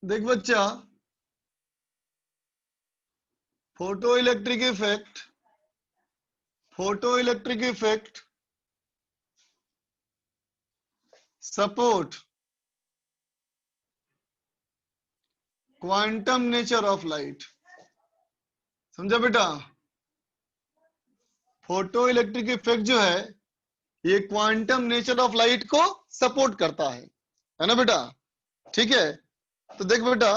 देख बच्चा, photo electric effect support quantum nature of light. समझा बेटा? फोटो इलेक्ट्रिक इफेक्ट जो है ये क्वांटम नेचर ऑफ लाइट को सपोर्ट करता है ना बेटा? ठीक है, तो देख बेटा,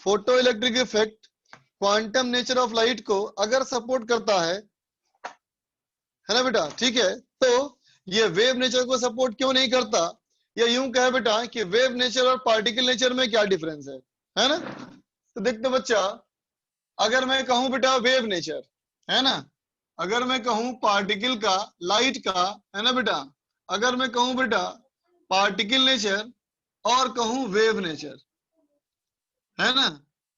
photo electric effect quantum nature of light को अगर सपोर्ट करता है ना बेटा? ठीक है, तो ये वेव नेचर को सपोर्ट क्यों नहीं करता? या यूं कहे बेटा कि वेव नेचर और पार्टिकल नेचर में क्या डिफरेंस है ना? तो देखते बच्चा, अगर मैं कहूं बेटा वेव नेचर, है ना, अगर मैं कहूं पार्टिकल का, लाइट का, है ना बेटा, अगर मैं कहूं बेटा पार्टिकल नेचर और कहूं वेव नेचर, है ना,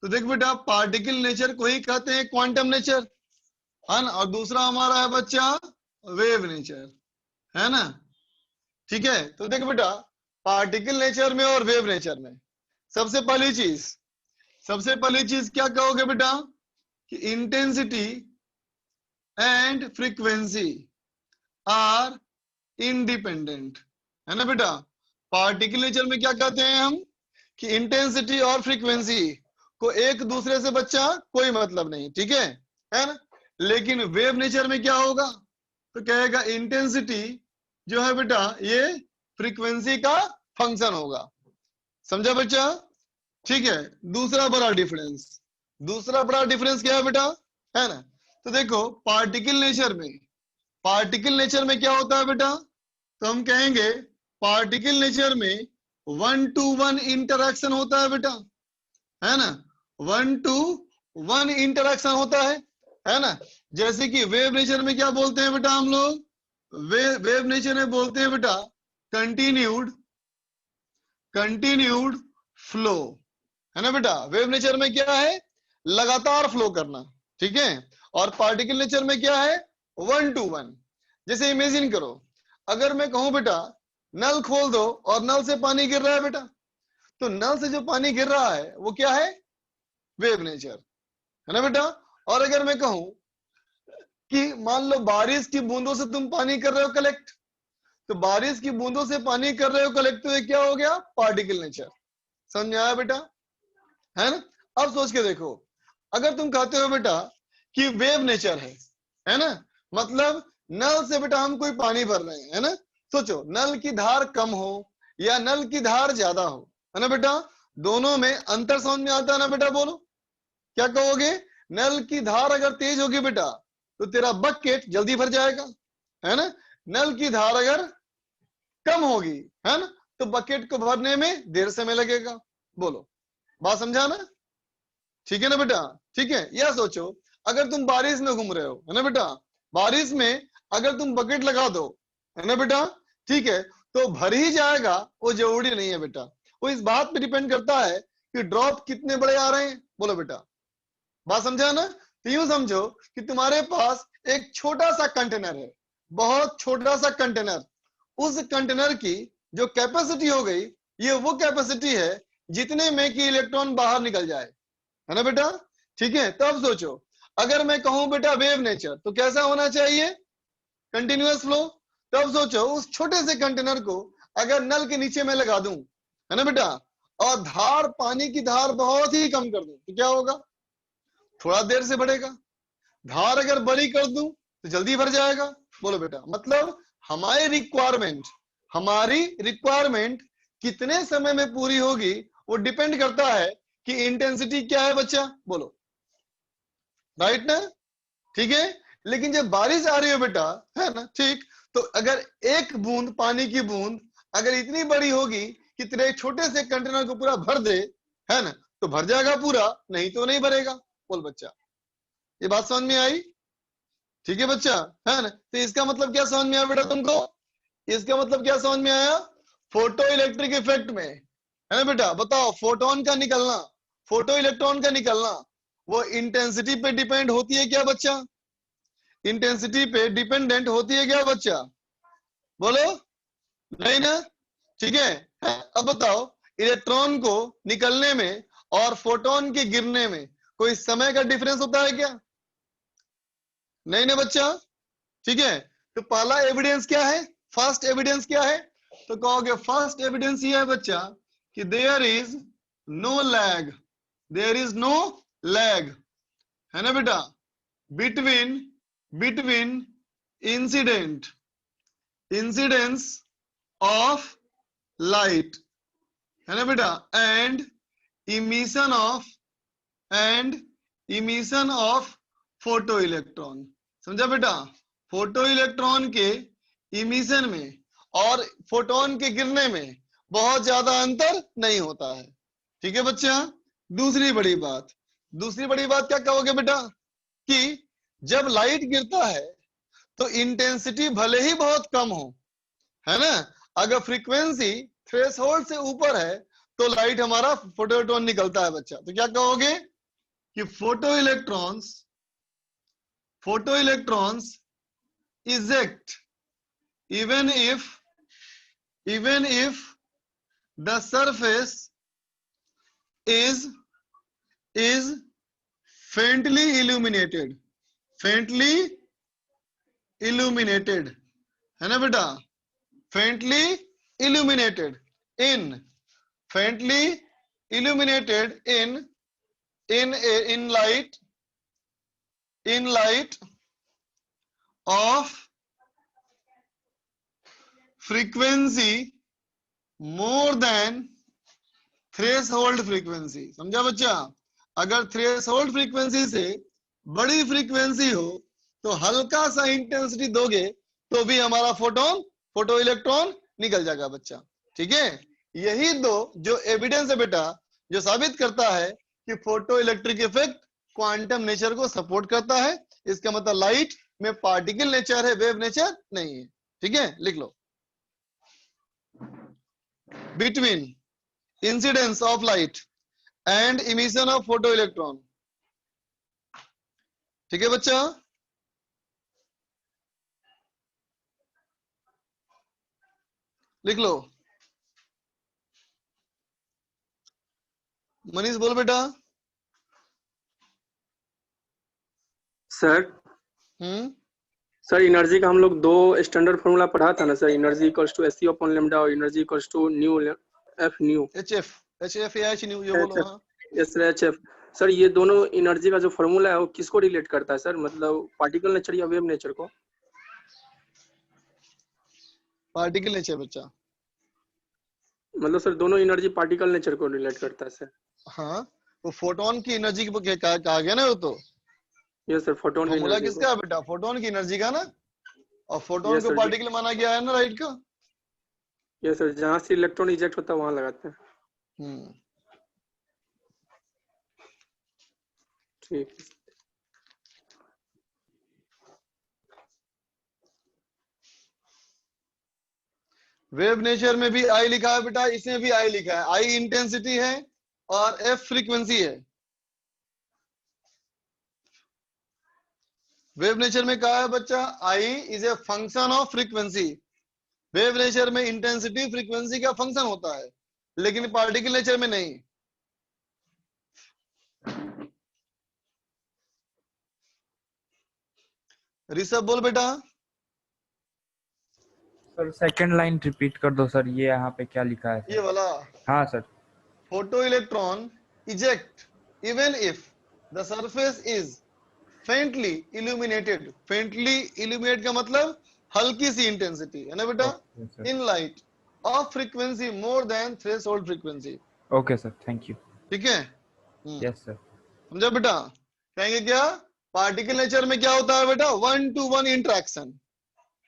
तो देख बेटा पार्टिकल नेचर को ही कहते हैं क्वांटम नेचर, है ना, और दूसरा हमारा है बच्चा वेव नेचर, है ना? ठीक है, तो देख बेटा पार्टिकल नेचर में और वेव नेचर में सबसे पहली चीज क्या कहोगे बेटा कि intensity and frequency are independent, है ना बेटा? पार्टिकल नेचर में क्या कहते हैं हम कि इंटेंसिटी और फ्रीक्वेंसी को एक दूसरे से बच्चा कोई मतलब नहीं, ठीक है ना? लेकिन वेव नेचर में क्या होगा? तो कहेगा इंटेंसिटी जो है बेटा ये फ्रीक्वेंसी का फंक्शन होगा। समझा बच्चा? ठीक है, दूसरा बड़ा डिफरेंस क्या है बेटा, है ना? तो देखो पार्टिकल नेचर में क्या होता है बेटा? तो हम कहेंगे पार्टिकल नेचर में 1 to 1 इंटरेक्शन होता है बेटा, है ना? 1 to 1 इंटरेक्शन होता है ना? जैसे कि वेव नेचर में क्या बोलते हैं बेटा हम लोग? वेव नेचर में बोलते हैं बेटा कंटिन्यूड फ्लो, है ना बेटा? वेव नेचर में क्या है? लगातार फ्लो करना, ठीक है? और पार्टिकल नेचर में क्या है? 1 to 1। जैसे इमेजिन करो, अगर मैं कहूं बेटा नल खोल दो और नल से पानी गिर रहा है बेटा, तो नल से जो पानी गिर रहा है वो क्या है? वेव नेचर, है ना बेटा? और अगर मैं कहूं कि मान लो बारिश की बूंदों से तुम पानी कर रहे हो कलेक्ट, तो बारिश की बूंदों से पानी कर रहे हो कलेक्ट, तो ये क्या हो गया? Particle nature. समझ में आया बेटा? है ना? अब सोच के देखो, अगर तुम कहते हो बेटा कि वेव नेचर है ना, मतलब नल से बेटा हम कोई पानी भर रहे हैं, है ना? सोचो नल की धार कम हो या नल की धार ज्यादा हो, है ना बेटा? दोनों में अंतर समझ में आता है ना बेटा? बोलो क्या कहोगे? नल की धार अगर तेज होगी बेटा तो तेरा बकेट जल्दी भर जाएगा, है ना? नल की धार अगर कम होगी, है ना, तो बकेट को भरने में देर समय लगेगा। बोलो, बात समझा ना? ठीक है ना बेटा? ठीक है, यह सोचो अगर तुम बारिश में घूम रहे हो, है ना बेटा, बारिश में अगर तुम बकेट लगा दो, है ना बेटा, ठीक है, तो भर ही जाएगा, वो जरूरी नहीं है बेटा। वो इस बात पे डिपेंड करता है कि ड्रॉप कितने बड़े आ रहे हैं। बोलो बेटा, बात समझा ना? तो यूं समझो कि तुम्हारे पास एक छोटा सा कंटेनर है, बहुत छोटा सा कंटेनर, उस कंटेनर की जो कैपेसिटी हो गई, ये वो कैपेसिटी है जितने में कि इलेक्ट्रॉन बाहर निकल जाए, है ना बेटा? ठीक है, तब सोचो अगर मैं कहूं बेटा वेव नेचर तो कैसा होना चाहिए? Continuous flow. तब सोचो उस छोटे से कंटेनर को अगर नल के नीचे में लगा दूं, है ना बेटा, और धार, पानी की धार बहुत ही कम कर दूं, तो क्या होगा? थोड़ा देर से बढ़ेगा। धार अगर बड़ी कर दूं तो जल्दी भर जाएगा। बोलो बेटा, मतलब हमारी रिक्वायरमेंट कितने समय में पूरी होगी वो डिपेंड करता है कि इंटेंसिटी क्या है बच्चा। बोलो, राइट ना? ठीक है, लेकिन जब बारिश आ रही हो बेटा, है ना, ठीक, तो अगर एक बूंद, पानी की बूंद अगर इतनी बड़ी होगी कि तेरे छोटे से कंटेनर को पूरा भर दे, है ना, तो भर जाएगा पूरा, नहीं तो नहीं भरेगा। बोल बच्चा, ये बात समझ में आई? ठीक है बच्चा, है ना? तो इसका मतलब क्या समझ में आया बेटा तुमको? इसका मतलब क्या समझ में आया? फोटो इलेक्ट्रिक इफेक्ट में, है ना बेटा, बताओ, फोटोन का निकलना, फोटो इलेक्ट्रॉन का निकलना, वो इंटेंसिटी पे डिपेंड होती है क्या बच्चा? इंटेंसिटी पे डिपेंडेंट होती है क्या बच्चा? बोलो, नहीं ना? ठीक है, अब बताओ इलेक्ट्रॉन को निकलने में और फोटोन के गिरने में कोई समय का डिफरेंस होता है क्या? नहीं ना बच्चा, ठीक है। तो पहला एविडेंस क्या है, फर्स्ट एविडेंस क्या है? तो कहोगे फर्स्ट एविडेंस ये है बच्चा कि there is no lag, there is no lag, है ना बेटा, बिटवीन इंसिडेंस ऑफ लाइट, है ना बेटा, and emission of photo electron. समझा बेटा, फोटो इलेक्ट्रॉन के इमिशन में और फोटोन के गिरने में बहुत ज्यादा अंतर नहीं होता है, ठीक है बच्चा। दूसरी बड़ी बात क्या कहोगे बेटा कि जब लाइट गिरता है तो इंटेंसिटी भले ही बहुत कम हो, है ना, अगर फ्रीक्वेंसी थ्रेशोल्ड से ऊपर है तो लाइट हमारा फोटो इलेक्ट्रॉन निकलता है बच्चा। तो क्या कहोगे कि photo electrons eject even if the surface is faintly illuminated, है ना बेटा, faintly illuminated in light of frequency more than threshold frequency. समझा बच्चा, अगर थ्रेशोल्ड फ्रीक्वेंसी से बड़ी फ्रीक्वेंसी हो तो हल्का सा इंटेंसिटी दोगे तो भी हमारा फोटो इलेक्ट्रॉन निकल जाएगा बच्चा, ठीक है। यही दो जो एविडेंस है बेटा जो साबित करता है कि photoelectric effect quantum nature को सपोर्ट करता है। इसका मतलब लाइट में पार्टिकल नेचर है, वेव नेचर नहीं है, ठीक है। लिख लो, between incidence of light and emission of photoelectron, ठीक है बच्चा। लिख लो, मनीष बोल बेटा। सर सर एनर्जी का हम लोग दो स्टैंडर्ड फॉर्मूला पढ़ा था ना sir, energy equals to H upon lambda और energy equals to nu F nu H या एच न्यू, ये बोलो। हाँ yes sir, H F. Sir ये दोनों एनर्जी का जो फॉर्मूला है वो किसको रिलेट करता है सर, मतलब पार्टिकल नेचर या वेव नेचर को? पार्टिकल नेचर बच्चा, मतलब सर दोनों एनर्जी पार्टिकल नेचर को रिलेट करता है सर। हाँ वो फोटोन की एनर्जी की कहा गया ना, वो तो यस सर, फोटोन की फॉर्मूला एनर्जी किसका है बेटा, फोटोन की एनर्जी का ना, और फोटोन यस को सर, पार्टिकल माना गया है ना, राइट का। यस सर, जहाँ से इलेक्ट्रॉन इजेक्ट होता है वहां लगाते हैं। ठीक। वेव नेचर में भी आई लिखा है बेटा, इसमें भी आई लिखा है। आई इंटेंसिटी है और एफ फ्रीक्वेंसी है। वेव नेचर में कहा है बच्चा I is a function of frequency. Wave nature में इंटेंसिटी फ्रीक्वेंसी का फंक्शन होता है, लेकिन पार्टिकल नेचर में नहीं। ऋषभ बोल बेटा। सर सेकंड लाइन रिपीट कर दो सर, ये यहाँ पे क्या लिखा है सर? ये वाला, हाँ sir. Photo electron eject even if the surface is faintly illuminated. Faintly illuminate का मतलब हल्की सी इंटेंसिटी, है ना बेटा, in light of frequency more than threshold frequency. Okay sir, thank you. ठीक है, यस सर। समझा बेटा। कहेंगे क्या, पार्टिकल नेचर में क्या होता है बेटा, 1-to-1 इंटरेक्शन,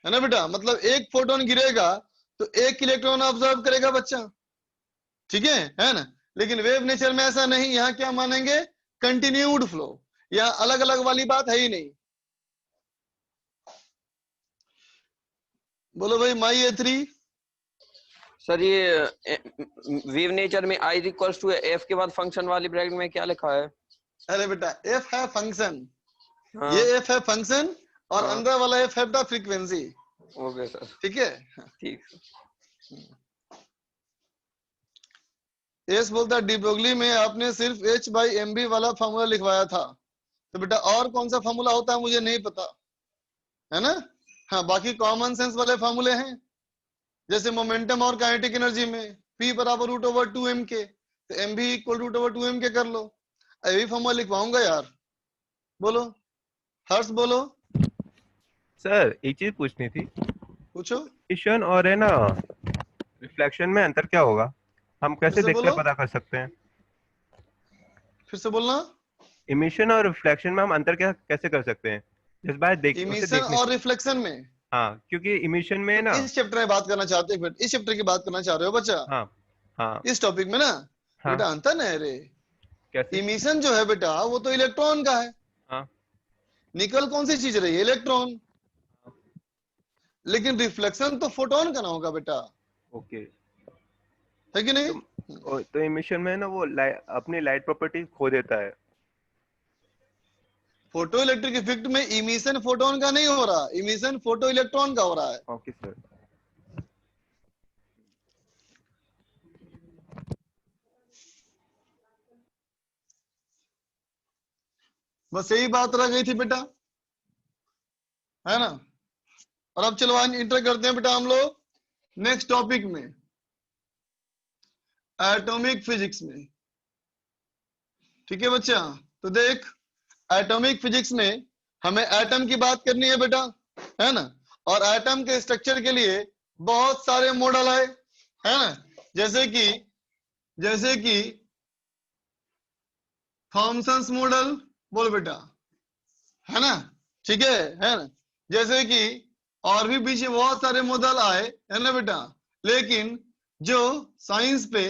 है ना बेटा, मतलब एक फोटोन गिरेगा तो एक इलेक्ट्रॉन ऑब्जर्व करेगा बच्चा, ठीक है ना। लेकिन वेव नेचर में ऐसा नहीं, यहाँ क्या मानेंगे, कंटिन्यूड फ्लो, या अलग अलग वाली बात है ही नहीं। बोलो भाई माई ए3। सर ये वेव नेचर में आई इक्वल्स टू एफ के बाद फंक्शन वाली ब्रैकेट में क्या लिखा है? अरे बेटा एफ है फंक्शन, ये एफ है फंक्शन और अंदर वाला एफ है फ्रीक्वेंसी। ओके सर, ठीक है, ठीक। एस बोलता है डी ब्रोगली में आपने सिर्फ H/mv वाला फॉर्मूला लिखवाया था, तो बेटा और कौन सा फॉर्मूला होता है मुझे नहीं पता, है ना। हाँ, बाकी कॉमन सेंस वाले फॉर्मूले हैं, जैसे मोमेंटम और काइनेटिक एनर्जी में P बराबर √2mk, तो mv इक्वल √2mk कर लो। यही फॉर्मूला लिखवाऊंगा यार। बोलो हर्ष, बोलो। सर एक चीज पूछनी थी, पूछो। इमिशन और है ना रिफ्लेक्शन में अंतर क्या होगा, हम कैसे फिर से देखकर बोलो, पता कर सकते हैं? फिर से बोलना। इमिशन और रिफ्लेक्शन में हम अंतर क्या कैसे कर सकते हैं, जिस बार उसे इमिशन देखने। और रिफ्लेक्शन में, हाँ, क्योंकि इमिशन में ना, इस चैप्टर में बात करना चाहते हो, इस चैप्टर की बात करना चाह रहे हो बच्चा, हाँ हाँ इस टॉपिक में ना। हाँ, बेटा अंतर नहीं रे, कैसे? इमिशन जो है बेटा वो तो इलेक्ट्रॉन का है। हाँ, निकल कौन सी चीज रही है, इलेक्ट्रॉन। लेकिन रिफ्लेक्शन तो फोटोन का ना होगा बेटा, ओके। है कि नहीं। तो इमिशन में ना वो अपनी लाइट प्रॉपर्टी खो देता है। फोटो इलेक्ट्रिक इफेक्ट में इमिशन फोटोन का नहीं हो रहा, इमिशन फोटो इलेक्ट्रॉन का हो रहा है। Okay sir. बस यही बात रह गई थी बेटा, है ना। और अब चलो इंटर करते हैं बेटा हम लोग नेक्स्ट टॉपिक में, एटॉमिक फिजिक्स में। ठीक है बच्चा, तो देख एटॉमिक फिजिक्स में हमें एटम की बात करनी है बेटा, है ना। और एटम के स्ट्रक्चर के लिए बहुत सारे मॉडल है ना। जैसे कि थॉमसन्स मॉडल, बोल बेटा, है ना। ठीक है ना। जैसे कि और भी पीछे बहुत सारे मॉडल आए, है ना बेटा, लेकिन जो साइंस पे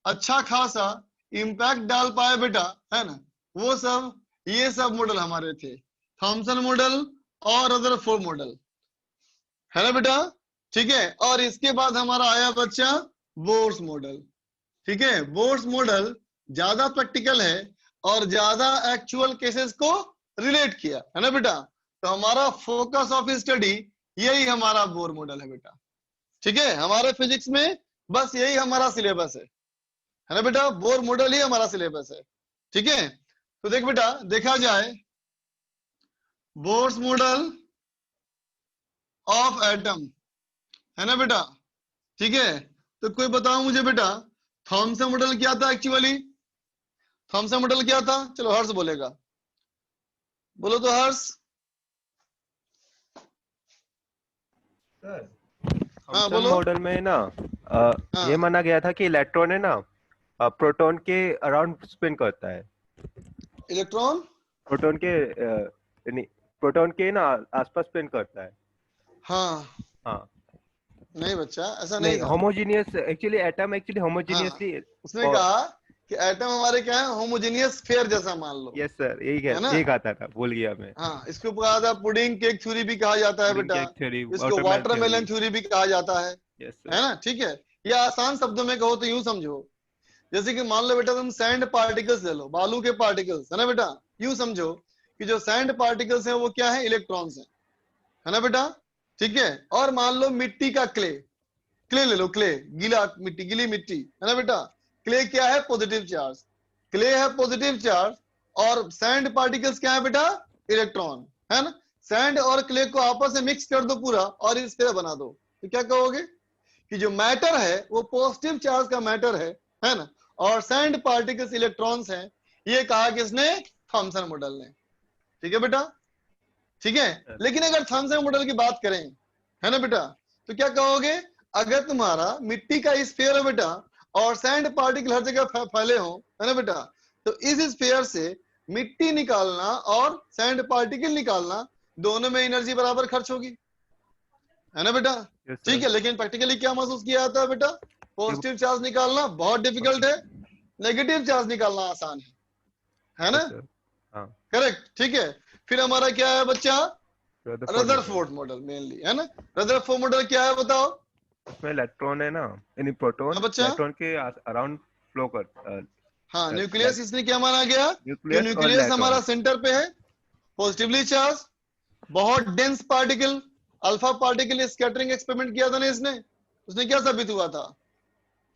अच्छा खासा इम्पैक्ट डाल पाए बेटा, है ना, वो सब ये सब मॉडल हमारे थे, थॉमसन मॉडल और रदरफोर्ड मॉडल, है ना बेटा। ठीक है, और इसके बाद हमारा आया बच्चा बोर्स मॉडल। ठीक है, बोर्स मॉडल ज्यादा प्रैक्टिकल है और ज्यादा एक्चुअल केसेस को रिलेट किया, है ना बेटा। तो हमारा फोकस ऑफ स्टडी यही हमारा बोर मॉडल है बेटा। ठीक है, हमारे फिजिक्स में बस यही हमारा सिलेबस है ना बेटा, बोर मॉडल ही हमारा सिलेबस है। ठीक है, तो देख बेटा, देखा जाए बोर्स मॉडल ऑफ एटम, है ना बेटा। ठीक है, तो कोई बताओ मुझे बेटा थॉमसन मॉडल क्या था एक्चुअली, थॉमसन मॉडल क्या था। चलो हर्ष बोलेगा, बोलो तो हर्ष। हाँ थॉमसन बोलो। मॉडल में ना हाँ, ये माना गया था कि इलेक्ट्रॉन है ना प्रोटॉन के अराउंड स्पिन करता है, इलेक्ट्रॉन प्रोटॉन के प्रोटॉन के ना आसपास स्पिन करता है। हाँ, हाँ, नहीं बच्चा ऐसा नहीं नहीं था। होमोजीनियस, एक्चुअली एटम एक्चुअली हाँ, होमोजीनियसली। उसने कहा कि एटम हमारे क्या है, होमोजेनियस फेयर जैसा मान लो, यस सर, है ना। यही कहता था, भूल गया मैं। हाँ, इसको कहा था पुडिंग केक थ्योरी भी कहा जाता है पुडिंग बेटा, केक थ्योरी, इसको वाटरमेलन वाटरमेलन थ्योरी। थ्योरी भी कहा जाता है यस है सर। ना। ठीक है, या आसान शब्दों में कहो तो यूं समझो, जैसे कि मान लो बेटा तुम सैंड पार्टिकल्स ले लो, बालू के पार्टिकल्स, है ना बेटा। यूं समझो कि जो सैंड पार्टिकल्स हैं वो क्या है, इलेक्ट्रॉन्स हैं, है ना बेटा। ठीक है, और मान लो मिट्टी का क्ले, क्ले ले लो, क्ले गीला मिट्टी, गीली मिट्टी, है ना बेटा। क्ले क्या है, पॉजिटिव चार्ज, क्ले है पॉजिटिव चार्ज, और सैंड पार्टिकल्स क्या है बेटा, इलेक्ट्रॉन, है ना। सैंड और क्ले को आपस में मिक्स कर दो पूरा और इस तरह बना दो, तो क्या कहोगे कि जो मैटर है वो पॉजिटिव चार्ज का मैटर है ना, और सैंड पार्टिकल्स इलेक्ट्रॉन्स हैं। ये कहा किसने, थॉमसन मॉडल ने। ठीक है बेटा, ठीक है। लेकिन अगर थॉमसन मॉडल की बात करें, है ना बेटा, तो क्या कहोगे, अगर तुम्हारा मिट्टी का स्फीयर है बेटा और सैंड पार्टिकल हर जगह फैले हो, है ना बेटा, तो इस स्फीयर से मिट्टी निकालना और सैंड पार्टिकल निकालना, दोनों में एनर्जी बराबर खर्च होगी, है ना बेटा। Yes, sir. ठीक है, लेकिन प्रैक्टिकली क्या महसूस किया जाता है बेटा, पॉजिटिव चार्ज निकालना बहुत डिफिकल्ट है, नेगेटिव चार्ज निकालना आसान है ना। Yes, sir. हाँ, करेक्ट, ठीक है। फिर हमारा क्या है बच्चा, Rutherford model. Rutherford model mainly, है ना। रदरफोर्ड मॉडल क्या है बताओ। उसमें इलेक्ट्रॉन है ना, यानी प्रोटॉन हाँ बच्चा, इलेक्ट्रॉन के अराउंड फ्लो कर, हाँ न्यूक्लियस इसने क्या माना गया कि न्यूक्लियस और न्यूक्लियस इलेक्ट्रॉन। हमारा सेंटर पे है, पॉजिटिवली चार्ज, बहुत dense particle, alpha particle scattering experiment किया था ना इसने, उसने क्या साबित हुआ था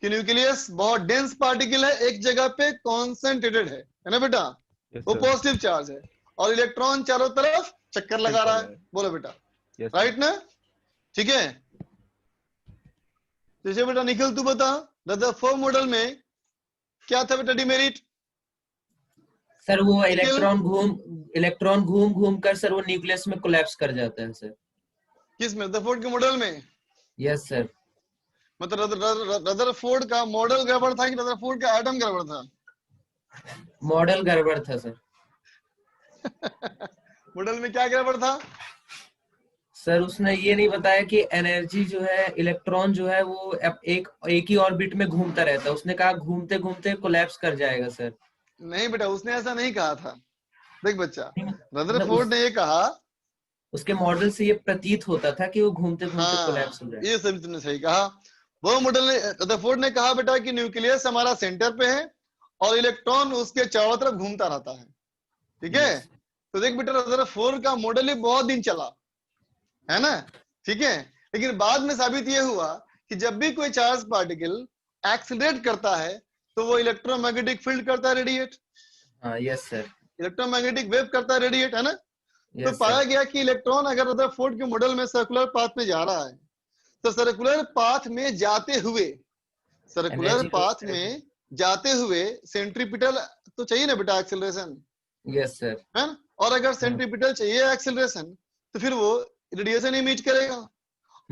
कि न्यूक्लियस बहुत डेंस पार्टिकल है, एक जगह पे कॉन्सेंट्रेटेड है ना बेटा, Yes, वो sir. पॉजिटिव चार्ज है, और इलेक्ट्रॉन चारों तरफ चक्कर लगा रहा है। है। बोलो बेटा, Yes, sir. राइट ना? ठीक है। जैसे बेटा निखिल तू बता, रदरफोर्ड मॉडल में क्या था बेटा डिमेरिट? सर वो निखिल, इलेक्ट्रॉन घूम घूम कर सर वो न्यूक्लियस में कोलैप्स कर जाता है सर। किस में? रदरफोर्ड के मॉडल में? Yes sir. मतलब रदरफोर्ड का मॉडल गड़बड़ था कि रदरफोर्ड का एटम गड़बड़ था? मॉडल गड़बड़ था सर। मॉडल में क्या गड़बड़ था? सर उसने ये नहीं बताया कि एनर्जी जो है, इलेक्ट्रॉन जो है वो एक ही ऑर्बिट में घूमता रहता है। उसने कहा घूमते घूमते कोलैप्स कर जाएगा सर। नहीं बेटा, उसने ऐसा नहीं कहा था। देख बच्चा, मतलब रदरफोर्ड ने ये कहा, उसके मॉडल से ये प्रतीत होता था कि वो घूमते घूमते हाँ कोलैप्स हो जाएगा। ये सभी तुमने सही कहा। वो मॉडल ने, रदरफोर्ड ने कहा बेटा कि न्यूक्लियस हमारा सेंटर पे है और इलेक्ट्रॉन उसके चारों तरफ घूमता रहता है। ठीक है? Yes. तो देख बेटा, रदरफोर्ड का मॉडल ही बहुत दिन चला है ना, ठीक है, लेकिन बाद में साबित ये हुआ कि जब भी कोई चार्ज पार्टिकल एक्सीलरेट करता है तो वो इलेक्ट्रोमैग्नेटिक फील्ड करता है रेडिएट, हाँ यस सर। इलेक्ट्रोमैग्नेटिक वेव करता है रेडिएट, है ना? तो यस पाया सर। गया कि इलेक्ट्रॉन अगर रदरफोर्ड के मॉडल में सर्कुलर पाथ में जा रहा है तो सर्कुलर पाथ में जाते हुए, सर्कुलर एनर्जी पाथ में जाते हुए सेंट्रीपिटल तो चाहिए ना बेटा एक्सेलरेशन, यस सर। है ना? और अगर सेंट्रीपिटल चाहिए एक्सेलरेशन तो फिर वो रेडिएशन इमिट करेगा,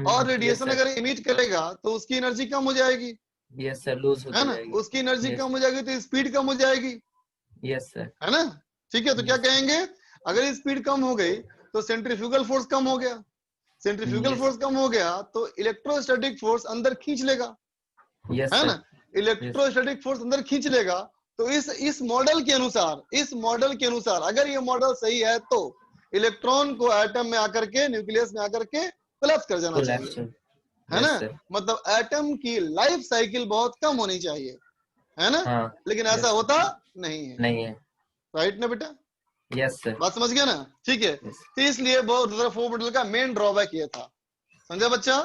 और रेडिएशन अगर इमिट करेगा तो उसकी एनर्जी कम हो जाएगी, यस सर, लूज है होती ना? जाएगी। उसकी एनर्जी Yes. कम हो जाएगी तो स्पीड कम हो जाएगी, यस सर। है ना? ठीक है, तो क्या Yes. कहेंगे, अगर स्पीड कम हो गई तो सेंट्रीफ्यूगल फोर्स कम हो गया, सेंट्रीफ्यूगल Yes. फोर्स कम हो गया तो इलेक्ट्रोस्टैटिक फोर्स अंदर खींच लेगा, यस है सर। ना? इलेक्ट्रोस्टैटिक फोर्स अंदर खींच लेगा। तो इस मॉडल के अनुसार, इस मॉडल के अनुसार अगर ये मॉडल सही है तो इलेक्ट्रॉन को एटम में आकर के, न्यूक्लियस में आकर के कोलैप्स कर जाना चाहिए, है ना? मतलब एटम की लाइफ साइकिल बहुत कम होनी चाहिए, है ना? हाँ। लेकिन ऐसा Yes. होता नहीं है, नहीं है। राइट ना बेटा? Yes sir. बात समझ गया ना? ठीक है। Yes. तो इसलिए वो रदरफोर्ड मॉडल का मेन ड्रॉबैक ये था, समझा बच्चा?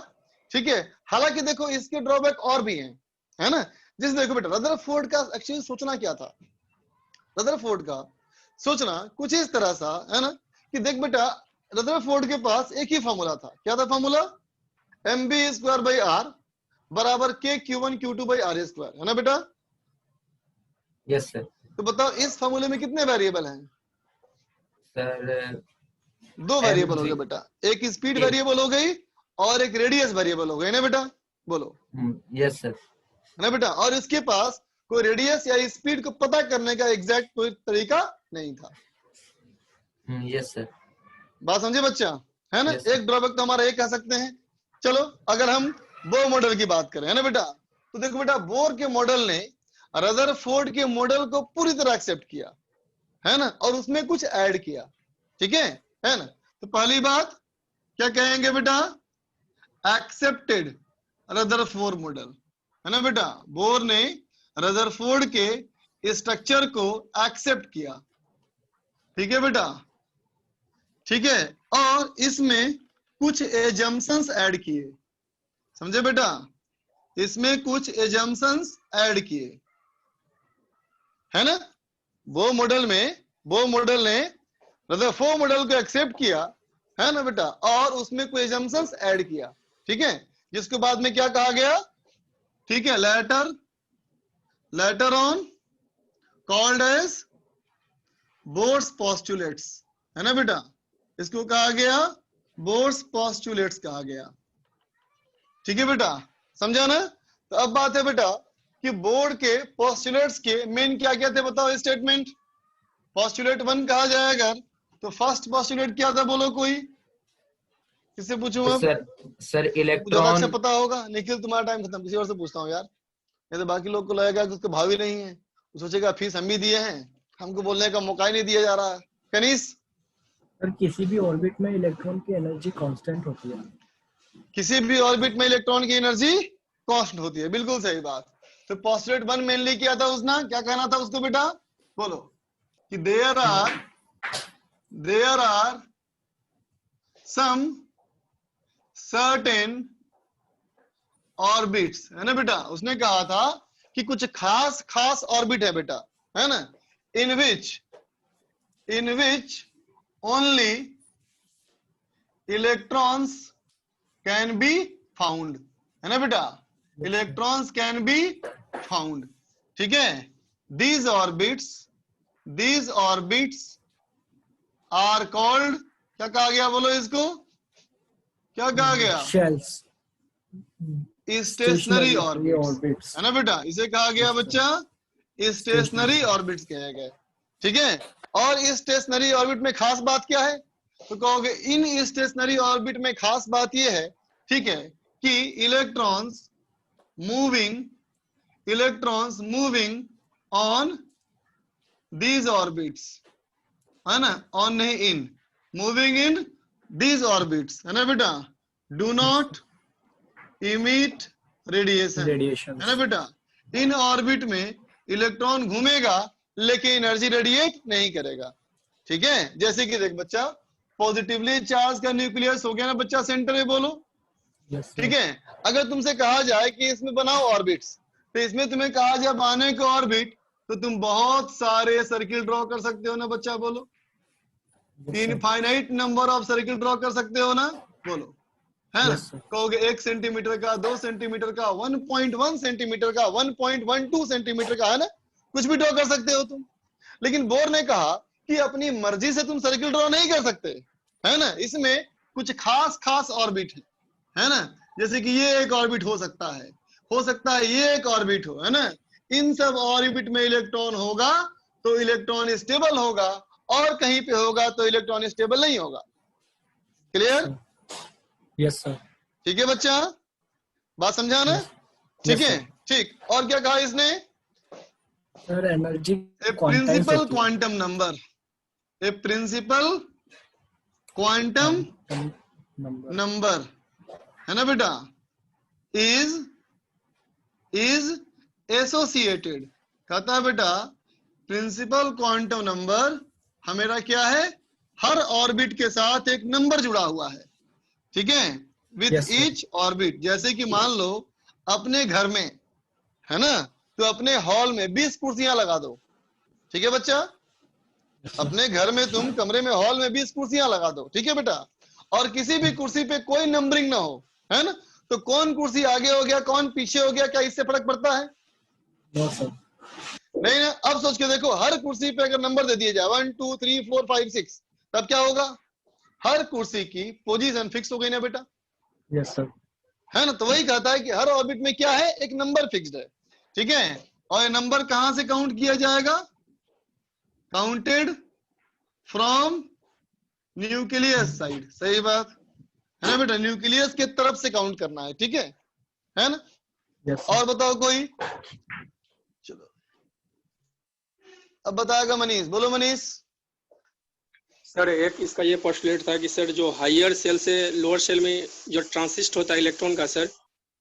ठीक है। हालांकि देखो इसके ड्रॉबैक और भी हैं, है ना? जैसे देखो बेटा, रदरफोर्ड का एक्चुअली सोचना क्या था, रदरफोर्ड का सोचना कुछ इस तरह सा है ना, कि देख बेटा, रदरफोर्ड के पास एक ही फॉर्मूला था। क्या था फॉर्मूला? mv²/r बराबर k(q1q2/r²), है ना बेटा? Yes sir. तो बताओ इस फॉर्मूले में कितने वेरिएबल हैं? सर दो वेरिएबल हो गए बेटा, एक स्पीड वेरिएबल हो गई और एक रेडियस वेरिएबल हो गई ना बेटा? बोलो। Yes sir. है ना बेटा? और इसके पास कोई रेडियस या स्पीड को पता करने का एग्जैक्ट कोई तरीका नहीं था। Yes sir. बात समझे बच्चा? है ना? Yes, एक ड्रॉबैक तो हमारा एक कह सकते हैं। चलो अगर हम बोर मॉडल की बात करें, है ना बेटा, तो देखो बेटा, बोर के मॉडल ने रदरफोर्ड के मॉडल को पूरी तरह एक्सेप्ट किया, है ना, और उसमें कुछ ऐड किया, ठीक है ना? तो पहली बात क्या कहेंगे बेटा? एक्सेप्टेड रदरफोर्ड मॉडल, है ना बेटा? बोर ने रदरफोर्ड के स्ट्रक्चर को एक्सेप्ट किया, ठीक है बेटा? ठीक है, और इसमें कुछ एजम्पशंस ऐड किए, समझे बेटा? इसमें कुछ एजम्पशंस ऐड किए, है ना? वो मॉडल ने रदरफोर्ड मॉडल को एक्सेप्ट किया, है ना बेटा, और उसमें कोई एजम्पशंस ऐड किया, ठीक है, जिसको बाद में क्या कहा गया? ठीक है, later on called as Bohr's postulates, है ना बेटा? इसको कहा गया बोर्स पोस्टुलेट्स कहा गया, ठीक है बेटा? समझा ना? तो अब बात है बेटा कि बोर्ड के पोस्टुलेट्स के मेन क्या क्या थे, बताओ स्टेटमेंट। पोस्टुलेट 1 कहा जाए अगर तो फर्स्ट पोस्टुलेट क्या था, बोलो कोई, किससे पूछूं अब? सर ज्यादा इलेक्ट्रॉन। अच्छा पता होगा। निखिल तुम्हारा टाइम खत्म, किसी और से पूछता हूँ यार, नहीं तो बाकी लोग को लगेगा कि उसको भावी नहीं है, वो सोचेगा फीस हम भी दिए हैं, हमको बोलने का मौका ही नहीं दिया जा रहा है। कनीस, सर किसी भी ऑर्बिट में इलेक्ट्रॉन की एनर्जी कांस्टेंट होती है। किसी भी ऑर्बिट में इलेक्ट्रॉन की एनर्जी कांस्टेंट होती है, बिल्कुल सही बात। तो पोस्टुलेट 1 मेनली क्या था उसना, क्या कहना था उसको बेटा? बोलो कि there are some certain orbits, है ना बेटा। उसने कहा था कि कुछ खास खास ऑर्बिट है बेटा, है ना, in which only electrons can be found, है ना बेटा, इलेक्ट्रॉन्स कैन बी फाउंड, ठीक है। दीज ऑर्बिट्स आर कॉल्ड, क्या कहा गया, बोलो इसको, क्या कहा गया, शेल्स, स्टेशनरी ऑर्बिट्स, ऑर्बिट्स। है ना बेटा, इसे कहा गया बच्चा स्टेशनरी ऑर्बिट्स कहा गया, ठीक है। और इस स्टेशनरी ऑर्बिट में खास बात क्या है, तो कहोगे इन स्टेशनरी ऑर्बिट में खास बात यह है, ठीक है, कि electrons moving on these orbits, है ना, ऑन नहीं इन, मूविंग इन दीज ऑर्बिट्स, है ना बेटा, डू नॉट इमिट रेडिएशन, है ना बेटा। इन ऑर्बिट में इलेक्ट्रॉन घूमेगा लेकिन एनर्जी रेडिएट नहीं करेगा, ठीक है। जैसे कि देख बच्चा, पॉजिटिवली चार्ज का न्यूक्लियस हो गया ना बच्चा सेंटर में, बोलो, ठीक है। अगर तुमसे कहा जाए कि इसमें बनाओ ऑर्बिट्स, तो इसमें तुम्हें कहा जाए बनाने को ऑर्बिट, तो तुम बहुत सारे सर्किल ड्रॉ कर सकते हो ना बच्चा, बोलो, infinite number of circle draw कर सकते हो ना, बोलो, है ना। कहोगे 1 सेंटीमीटर का, 2 सेंटीमीटर का, 1.1 सेंटीमीटर का, 1.12 सेंटीमीटर का, है ना, कुछ भी ड्रॉ कर सकते हो तुम। लेकिन बोर ने कहा कि अपनी मर्जी से तुम सर्किल ड्रॉ नहीं कर सकते, है ना, इसमें कुछ खास खास ऑर्बिट है ना, जैसे कि ये एक ऑर्बिट हो सकता है ये एक ऑर्बिट हो, है ना। इन सब ऑर्बिट में इलेक्ट्रॉन होगा तो इलेक्ट्रॉन स्टेबल होगा, और कहीं पे होगा तो इलेक्ट्रॉन स्टेबल नहीं होगा। क्लियर? Yes sir. ठीक है बच्चा, बात समझा ना? ठीक है, ठीक। और क्या कहा इसने? सर एनर्जी ए प्रिंसिपल क्वांटम नंबर, ए प्रिंसिपल क्वांटम नंबर, है ना बेटा, इज एसोसिएटेड, कहता है बेटा प्रिंसिपल क्वांटम नंबर हमेरा क्या है, हर ऑर्बिट के साथ एक नंबर जुड़ा हुआ है, ठीक है, विथ ईच ऑर्बिट। जैसे कि मान लो अपने घर में, है ना, तो अपने हॉल में 20 कुर्सियां लगा दो, ठीक है बच्चा, अपने घर में तुम कमरे में हॉल में 20 कुर्सियां लगा दो, ठीक है बेटा, और किसी भी कुर्सी पे कोई नंबरिंग ना हो, है ना, तो कौन कुर्सी आगे हो गया कौन पीछे हो गया, क्या इससे फर्क पड़ता है? नहीं ना। अब सोच के देखो, हर कुर्सी पे अगर नंबर दे दिए जाए 1 2 3 4 5 6, तब क्या होगा? हर कुर्सी की पोजीशन फिक्स हो गई ना बेटा। Yes sir. है ना, तो वही कहता है कि हर ऑर्बिट में क्या है, एक नंबर फिक्स्ड है, ठीक है। और ये नंबर कहां से काउंट किया जाएगा? Counted from nucleus side. सही बात है ना बेटा, न्यूक्लियस के तरफ से काउंट करना है, ठीक है ना। yes, और बताओ कोई, चलो अब बताएगा मनीष, बोलो मनीष। सर एक इसका ये पोस्टुलेट था कि सर जो हायर सेल से लोअर सेल में जो ट्रांसिस्ट होता है इलेक्ट्रॉन का सर,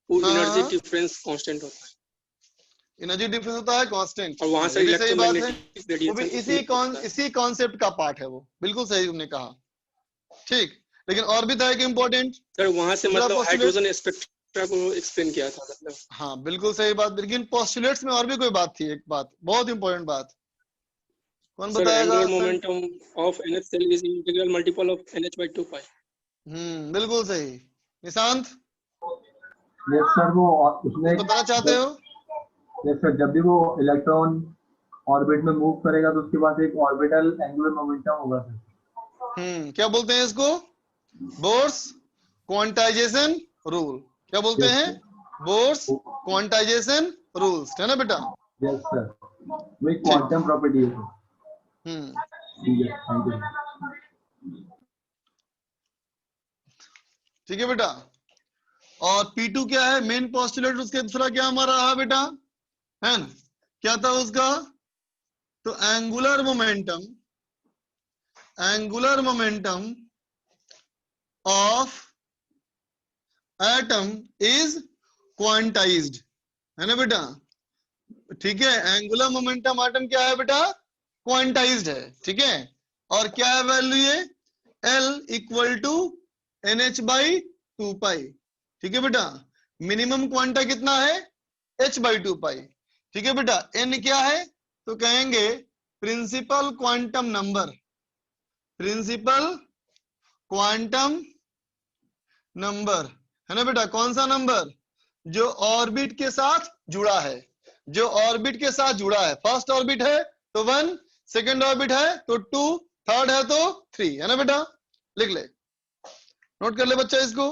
वो एनर्जी डिफरेंस कांस्टेंट होता है। एनर्जी डिफरेंस होता है कांस्टेंट, और वहां से इलेक्ट्रोमैग्नेटिक रेडिएशन इसी कॉन्सेप्ट का पार्ट है वो, बिल्कुल सही तुमने कहा, ठीक। लेकिन और भी था एक इम्पोर्टेंट सर, वहां से मतलब हाइड्रोजन स्पेक्ट्रा को एक्सप्लेन किया था मतलब। हाँ बिल्कुल सही बात। लेकिन पोस्टुलेट्स में और भी कोई बात थी, एक बात बहुत इंपॉर्टेंट बात, कौन बताएगा? Angular momentum of NH shell is integral multiple of NH/2 pi. बिल्कुल सही। निशांत, यस सर, वो उसने बताना चाहते हो? यस सर, जब भी वो इलेक्ट्रॉन ऑर्बिट में मूव करेगा तो उसके पास एक ऑर्बिटल एंगुलर मोमेंटम होगा सर। क्या बोलते हैं इसको? Bohr's quantization rule. क्या बोलते हैं? बोर्स क्वांटाइजेशन रूल्स, है ना बेटा? यस सर, वो एक क्वांटम प्रॉपर्टी है। Thank you. ठीक है बेटा। और P2 क्या है? Main postulate. उसके दूसरा क्या हमारा रहा बेटा, है ना, क्या था उसका? तो angular momentum of atom is quantized, है ना बेटा? ठीक है, एंगुलर मोमेंटम एटम क्या है बेटा? क्वांटाइज्ड है, ठीक है। और क्या है वैल्यू? ये L = NH/2 पाई, ठीक है बेटा। मिनिमम क्वांटा कितना है h/2 पाई। ठीक है बेटा, n क्या है तो कहेंगे principal quantum number, principal quantum number है ना बेटा। कौन सा नंबर, जो ऑर्बिट के साथ जुड़ा है, जो ऑर्बिट के साथ जुड़ा है। फर्स्ट ऑर्बिट है तो 1, सेकंड ऑर्बिट है तो 2, थर्ड है तो 3, है ना बेटा। लिख ले, नोट कर ले बच्चा इसको।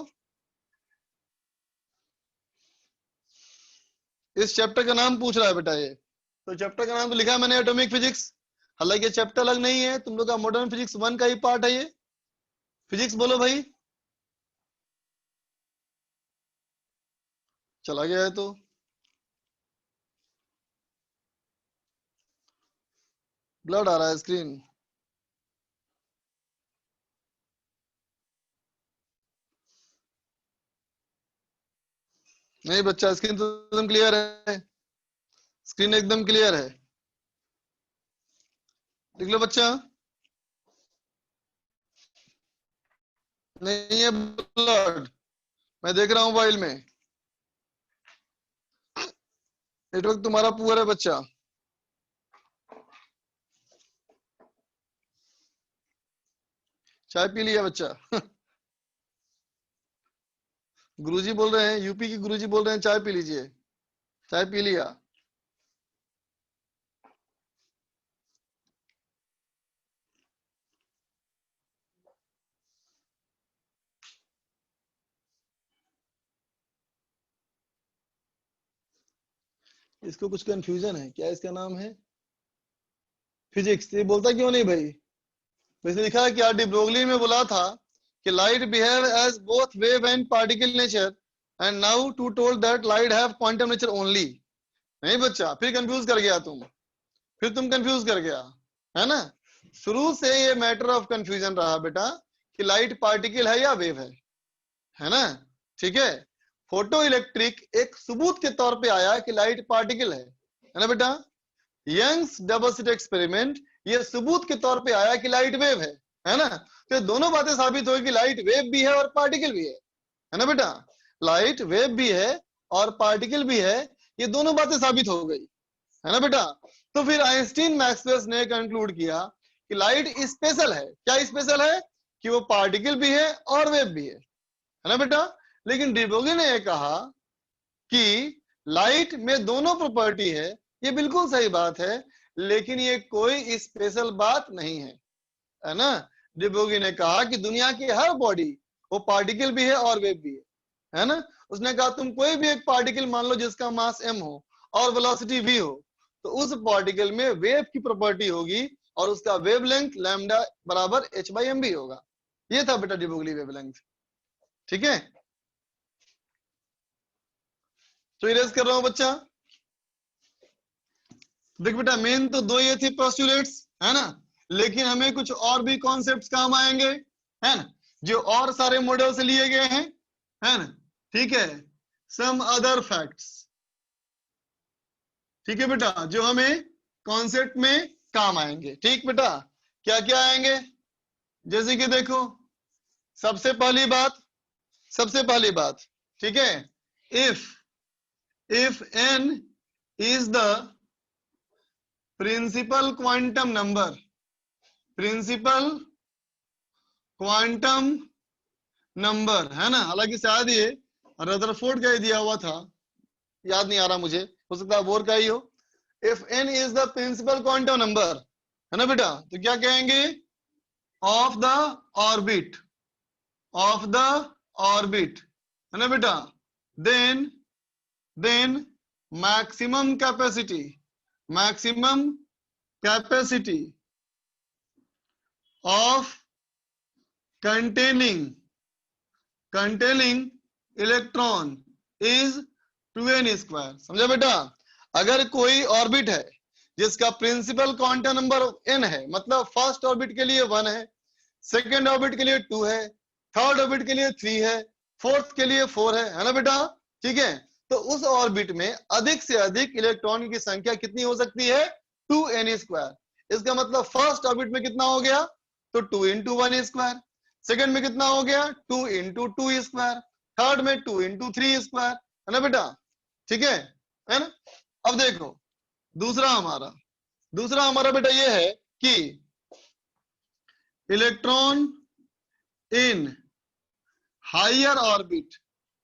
इस चैप्टर का नाम पूछ रहा है बेटा ये, तो चैप्टर का नाम तो लिखा है मैंने एटॉमिक फिजिक्स, हालांकि चैप्टर अलग नहीं है, तुम लोग का मॉडर्न फिजिक्स 1 का ही पार्ट है ये। फिजिक्स बोलो भाई, चला गया है तो ब्लड आ रहा है स्क्रीन। नहीं बच्चा, स्क्रीन तो एकदम क्लियर है, स्क्रीन एकदम क्लियर है। लिख लो बच्चा। नहीं है ब्लड, मैं देख रहा हूं मोबाइल में, नेटवर्क तुम्हारा पुअर है बच्चा। चाय पी लिया बच्चा? गुरुजी बोल रहे हैं, यूपी की गुरुजी बोल रहे हैं चाय पी लीजिए। चाय पी लिया? इसको कुछ कंफ्यूजन है क्या? इसका नाम है फिजिक्स, ये बोलता क्यों नहीं भाई? वैसे लिखा है कि आर डी ब्रोगली में बोला था कि light behave as both wave and particle nature and now to told that light have quantum nature only. नहीं बच्चा, फिर कंफ्यूज कर गया तुम, फिर तुम कंफ्यूज कर गया, है ना। शुरू से ये मैटर ऑफ कंफ्यूजन रहा बेटा कि लाइट पार्टिकल है या वेव है ना। ठीक है, फोटो इलेक्ट्रिक एक सबूत के तौर पे आया कि लाइट पार्टिकल है ना बेटा। यंग्स डबल स्लिट एक्सपेरिमेंट ये सबूत के तौर पे आया कि लाइट वेव है ना। तो दोनों बातें साबित हुई कि लाइट वेव भी है और पार्टिकल भी है ना बेटा। लाइट वेव भी है और पार्टिकल भी है, ये दोनों बातें साबित हो गई, है ना बेटा। तो फिर आइंस्टीन मैक्सवेल ने कंक्लूड किया कि लाइट स्पेशल है। क्या स्पेशल है? कि वो पार्टिकल भी है और वेव भी है ना बेटा। लेकिन डी ब्रोगली ने यह कहा कि लाइट में दोनों प्रॉपर्टी है, ये बिल्कुल सही बात है, लेकिन ये कोई स्पेशल बात नहीं है ना। डी ब्रोगली ने कहा कि दुनिया की हर बॉडी वो पार्टिकल भी है और वेव भी है ना। उसने कहा तुम कोई भी एक पार्टिकल मान लो जिसका मास m हो और वेलोसिटी v हो, तो उस पार्टिकल में वेव की प्रॉपर्टी होगी और उसका वेवलेंथ लैम्डा बराबर h/mv होगा। ये था बेटा डी ब्रोगली वेवलेंथ। ठीक है, तो इरेज कर रहा हूं बच्चा। देख बेटा, मेन तो दो ये थे पोस्टुलेट्स, है ना, लेकिन हमें कुछ और भी कॉन्सेप्ट्स काम आएंगे, है ना, जो और सारे मॉडल से लिए गए हैं, है ना। ठीक है, सम अदर फैक्ट्स, ठीक है बेटा, जो हमें कॉन्सेप्ट में काम आएंगे। ठीक बेटा, क्या क्या आएंगे? जैसे कि देखो, सबसे पहली बात, ठीक है, if n is the principal quantum number, है ना। हालांकि शायद ये रदरफोर्ड का ही दिया हुआ था, याद नहीं आ रहा मुझे, हो सकता है बोर का ही हो। If n is the principal quantum number, है ना बेटा, तो क्या कहेंगे? ऑफ द ऑर्बिट, है ना बेटा। Then maximum capacity of containing electron is 2n²। समझा बेटा? अगर कोई ऑर्बिट है जिसका प्रिंसिपल क्वांटम नंबर n है, मतलब फर्स्ट ऑर्बिट के लिए 1 है, सेकेंड ऑर्बिट के लिए 2 है, थर्ड ऑर्बिट के लिए 3 है, फोर्थ के लिए 4 है ना बेटा। ठीक है, तो उस ऑर्बिट में अधिक से अधिक इलेक्ट्रॉन की संख्या कितनी हो सकती है? 2n²। इसका मतलब फर्स्ट ऑर्बिट में कितना हो गया? तो 2 × 1²। सेकंड में कितना हो गया? 2 × 2²। थर्ड में 2 × 3²। है ना बेटा, ठीक है ना। अब देखो दूसरा हमारा बेटा ये है कि electron in higher orbit,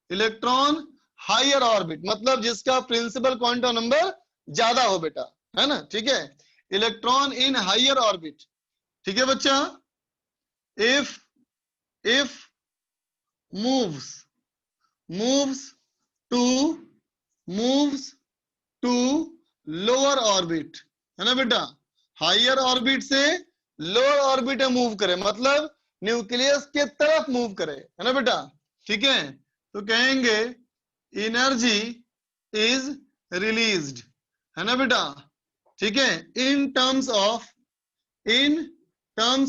electron higher orbit मतलब जिसका प्रिंसिपल क्वांटम नंबर ज्यादा हो बेटा, है ना, ठीक है। इलेक्ट्रॉन इन हायर ऑर्बिट, ठीक है बच्चा, if moves to lower orbit, है ना बेटा, हायर ऑर्बिट से लोअर ऑर्बिट में मूव करे मतलब न्यूक्लियस के तरफ मूव करे, है ना बेटा, ठीक है। तो कहेंगे एनर्जी इज रिलीज्ड, है ना बेटा, ठीक है, इन टर्म्स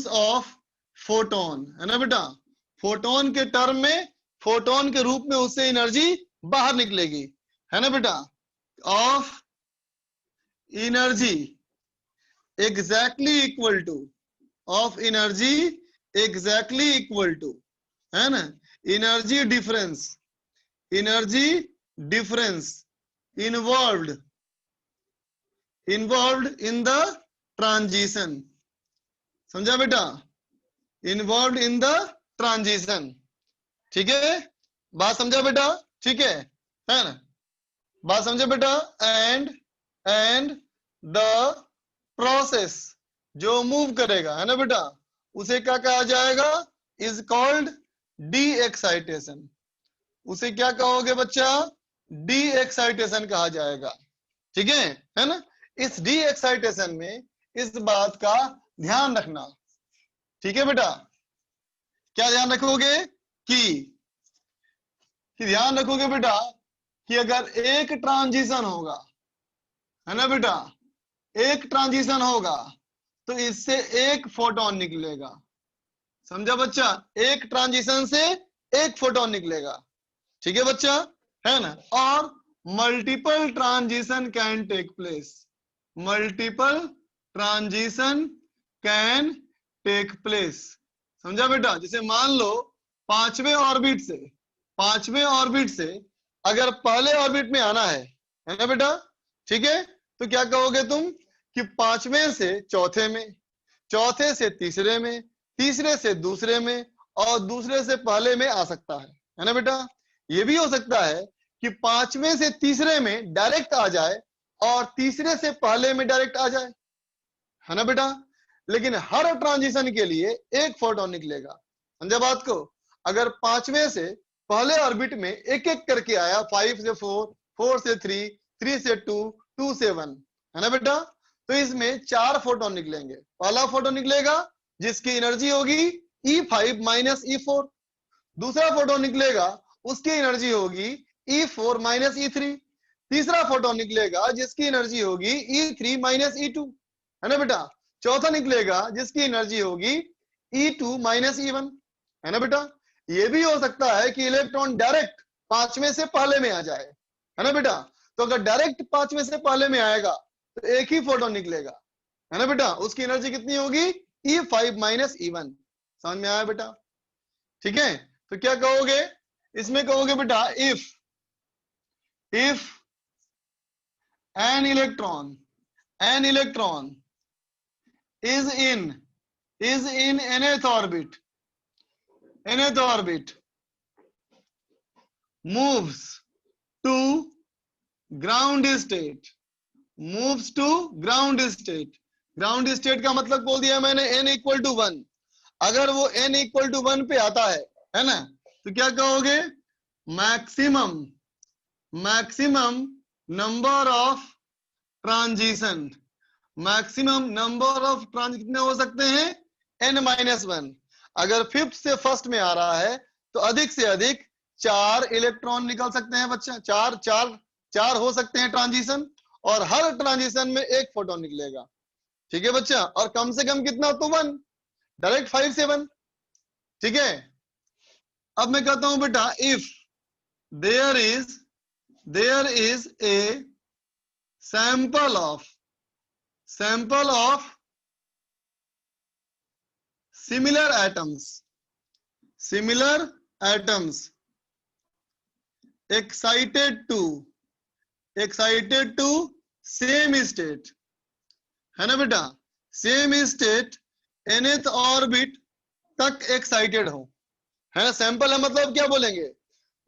ऑफ फोटोन, है ना बेटा, फोटोन के टर्म में, फोटोन के रूप में उससे एनर्जी बाहर निकलेगी, है ना बेटा, of energy exactly equal to, of energy exactly equal to, है ना, energy difference involved in the transition, समझा बेटा, इन्वॉल्व्ड इन द ट्रांजिशन, ठीक है, बात समझा बेटा, ठीक है ना, बात समझे बेटा। एंड द प्रोसेस जो मूव करेगा, है ना बेटा, उसे क्या कहा जाएगा, इज कॉल्ड डी एक्साइटेशन, उसे क्या कहोगे बच्चा, डी एक्साइटेशन कहा जाएगा, ठीक है ना। इस डी एक्साइटेशन में इस बात का ध्यान रखना, ठीक है बेटा, क्या ध्यान रखोगे कि ध्यान रखोगे बेटा कि अगर एक ट्रांजिशन होगा, है ना बेटा, एक ट्रांजिशन होगा तो इससे एक फोटोन निकलेगा, समझा बच्चा, एक ट्रांजिशन से एक फोटोन निकलेगा, ठीक है बच्चा, है ना। और multiple transition can take place, multiple transition can take place, समझा बेटा। जैसे मान लो पांचवें ऑर्बिट से अगर पहले ऑर्बिट में आना है ना बेटा, ठीक है, तो क्या कहोगे तुम कि पांचवें से चौथे में, चौथे से तीसरे में, तीसरे से दूसरे में और दूसरे से पहले में आ सकता है ना बेटा। ये भी हो सकता है कि पांचवें से तीसरे में डायरेक्ट आ जाए और तीसरे से पहले में डायरेक्ट आ जाए, है ना बेटा। लेकिन हर ट्रांजिशन के लिए एक फोटोन निकलेगा, समझा बात को। अगर पांचवें से पहले ऑर्बिट में एक एक करके आया, 5 से 4, 4 से 3, 3 से 2, 2 से 1, है ना बेटा, तो इसमें 4 फोटोन निकलेंगे। पहला फोटोन निकलेगा जिसकी एनर्जी होगी E5 माइनस E4, दूसरा फोटोन निकलेगा उसकी एनर्जी होगी E4 माइनस E3, तीसरा फोटोन निकलेगा जिसकी एनर्जी होगी E3 माइनस E2, है ना बेटा, चौथा निकलेगा जिसकी एनर्जी होगी E2 माइनस E1, है ना बेटा। ये भी हो सकता है कि इलेक्ट्रॉन डायरेक्ट पांचवें से पहले में आ जाए, है ना बेटा। तो अगर डायरेक्ट पांचवें से पहले में आएगा तो एक ही फोटोन निकलेगा, है ना बेटा, उसकी एनर्जी कितनी होगी E5 माइनस E1, समझ में आया बेटा, ठीक है। तो क्या कहोगे इसमें, कहोगे बेटा if an electron is in nth orbit moves to ground state, ground state का मतलब बोल दिया मैंने n इक्वल टू 1। अगर वो n इक्वल टू 1 पे आता है ना, तो क्या कहोगे, maximum number of transition, maximum number of transition कितने हो सकते हैं, n-1। अगर फिफ्थ से फर्स्ट में आ रहा है तो अधिक से अधिक 4 इलेक्ट्रॉन निकल सकते हैं बच्चा, चार हो सकते हैं ट्रांजिशन, और हर ट्रांजिशन में एक फोटोन निकलेगा, ठीक है बच्चा। और कम से कम कितना, तो 1, डायरेक्ट 5 से 1, ठीक है। अब मैं कहता हूं बेटा if there is a sample of similar atoms excited to same state, है ना बेटा, सेम स्टेट nth ऑर्बिट तक एक्साइटेड हो, है ना। सैंपल है मतलब क्या बोलेंगे,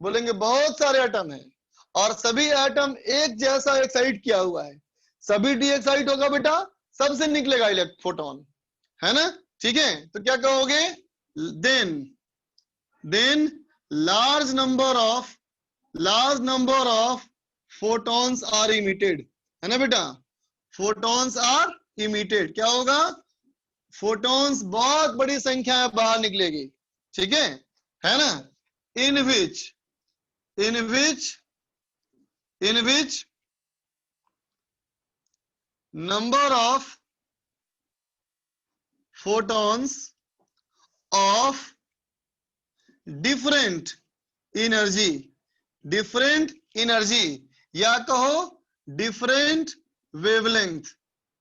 बोलेंगे बहुत सारे एटम हैं और सभी एटम एक जैसा एक्साइट किया हुआ है, सभी डी एक्साइट होगा बेटा, सबसे निकलेगा फोटोन, है ना। ठीक है, तो क्या कहोगे, then large number of photons are emitted, है ना बेटा, फोटॉन्स आर इमिटेड, क्या होगा, फोटॉन्स बहुत बड़ी संख्या में बाहर निकलेगी, ठीक है ना। In which number of photons of different energy या कहो different wavelength,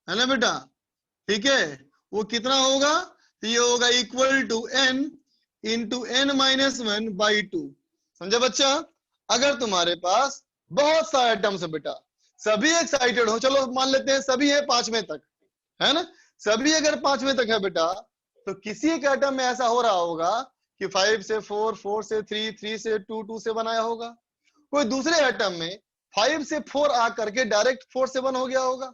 है ना बेटा, ठीक है, वो कितना होगा, तो ये होगा equal to n into n-1/2, समझा बच्चा। अगर तुम्हारे पास बहुत सारे एटम्स है बेटा, सभी एक्साइटेड हो, चलो मान लेते हैं सभी है 5वें तक, है ना, सभी अगर 5वें तक है बेटा, तो किसी एक एटम में ऐसा हो रहा होगा कि 5 से 4, 4 से 3, 3 से 2, 2 से 1 आया होगा, कोई दूसरे एटम में 5 से 4 आ करके डायरेक्ट 4 से 1 हो गया होगा,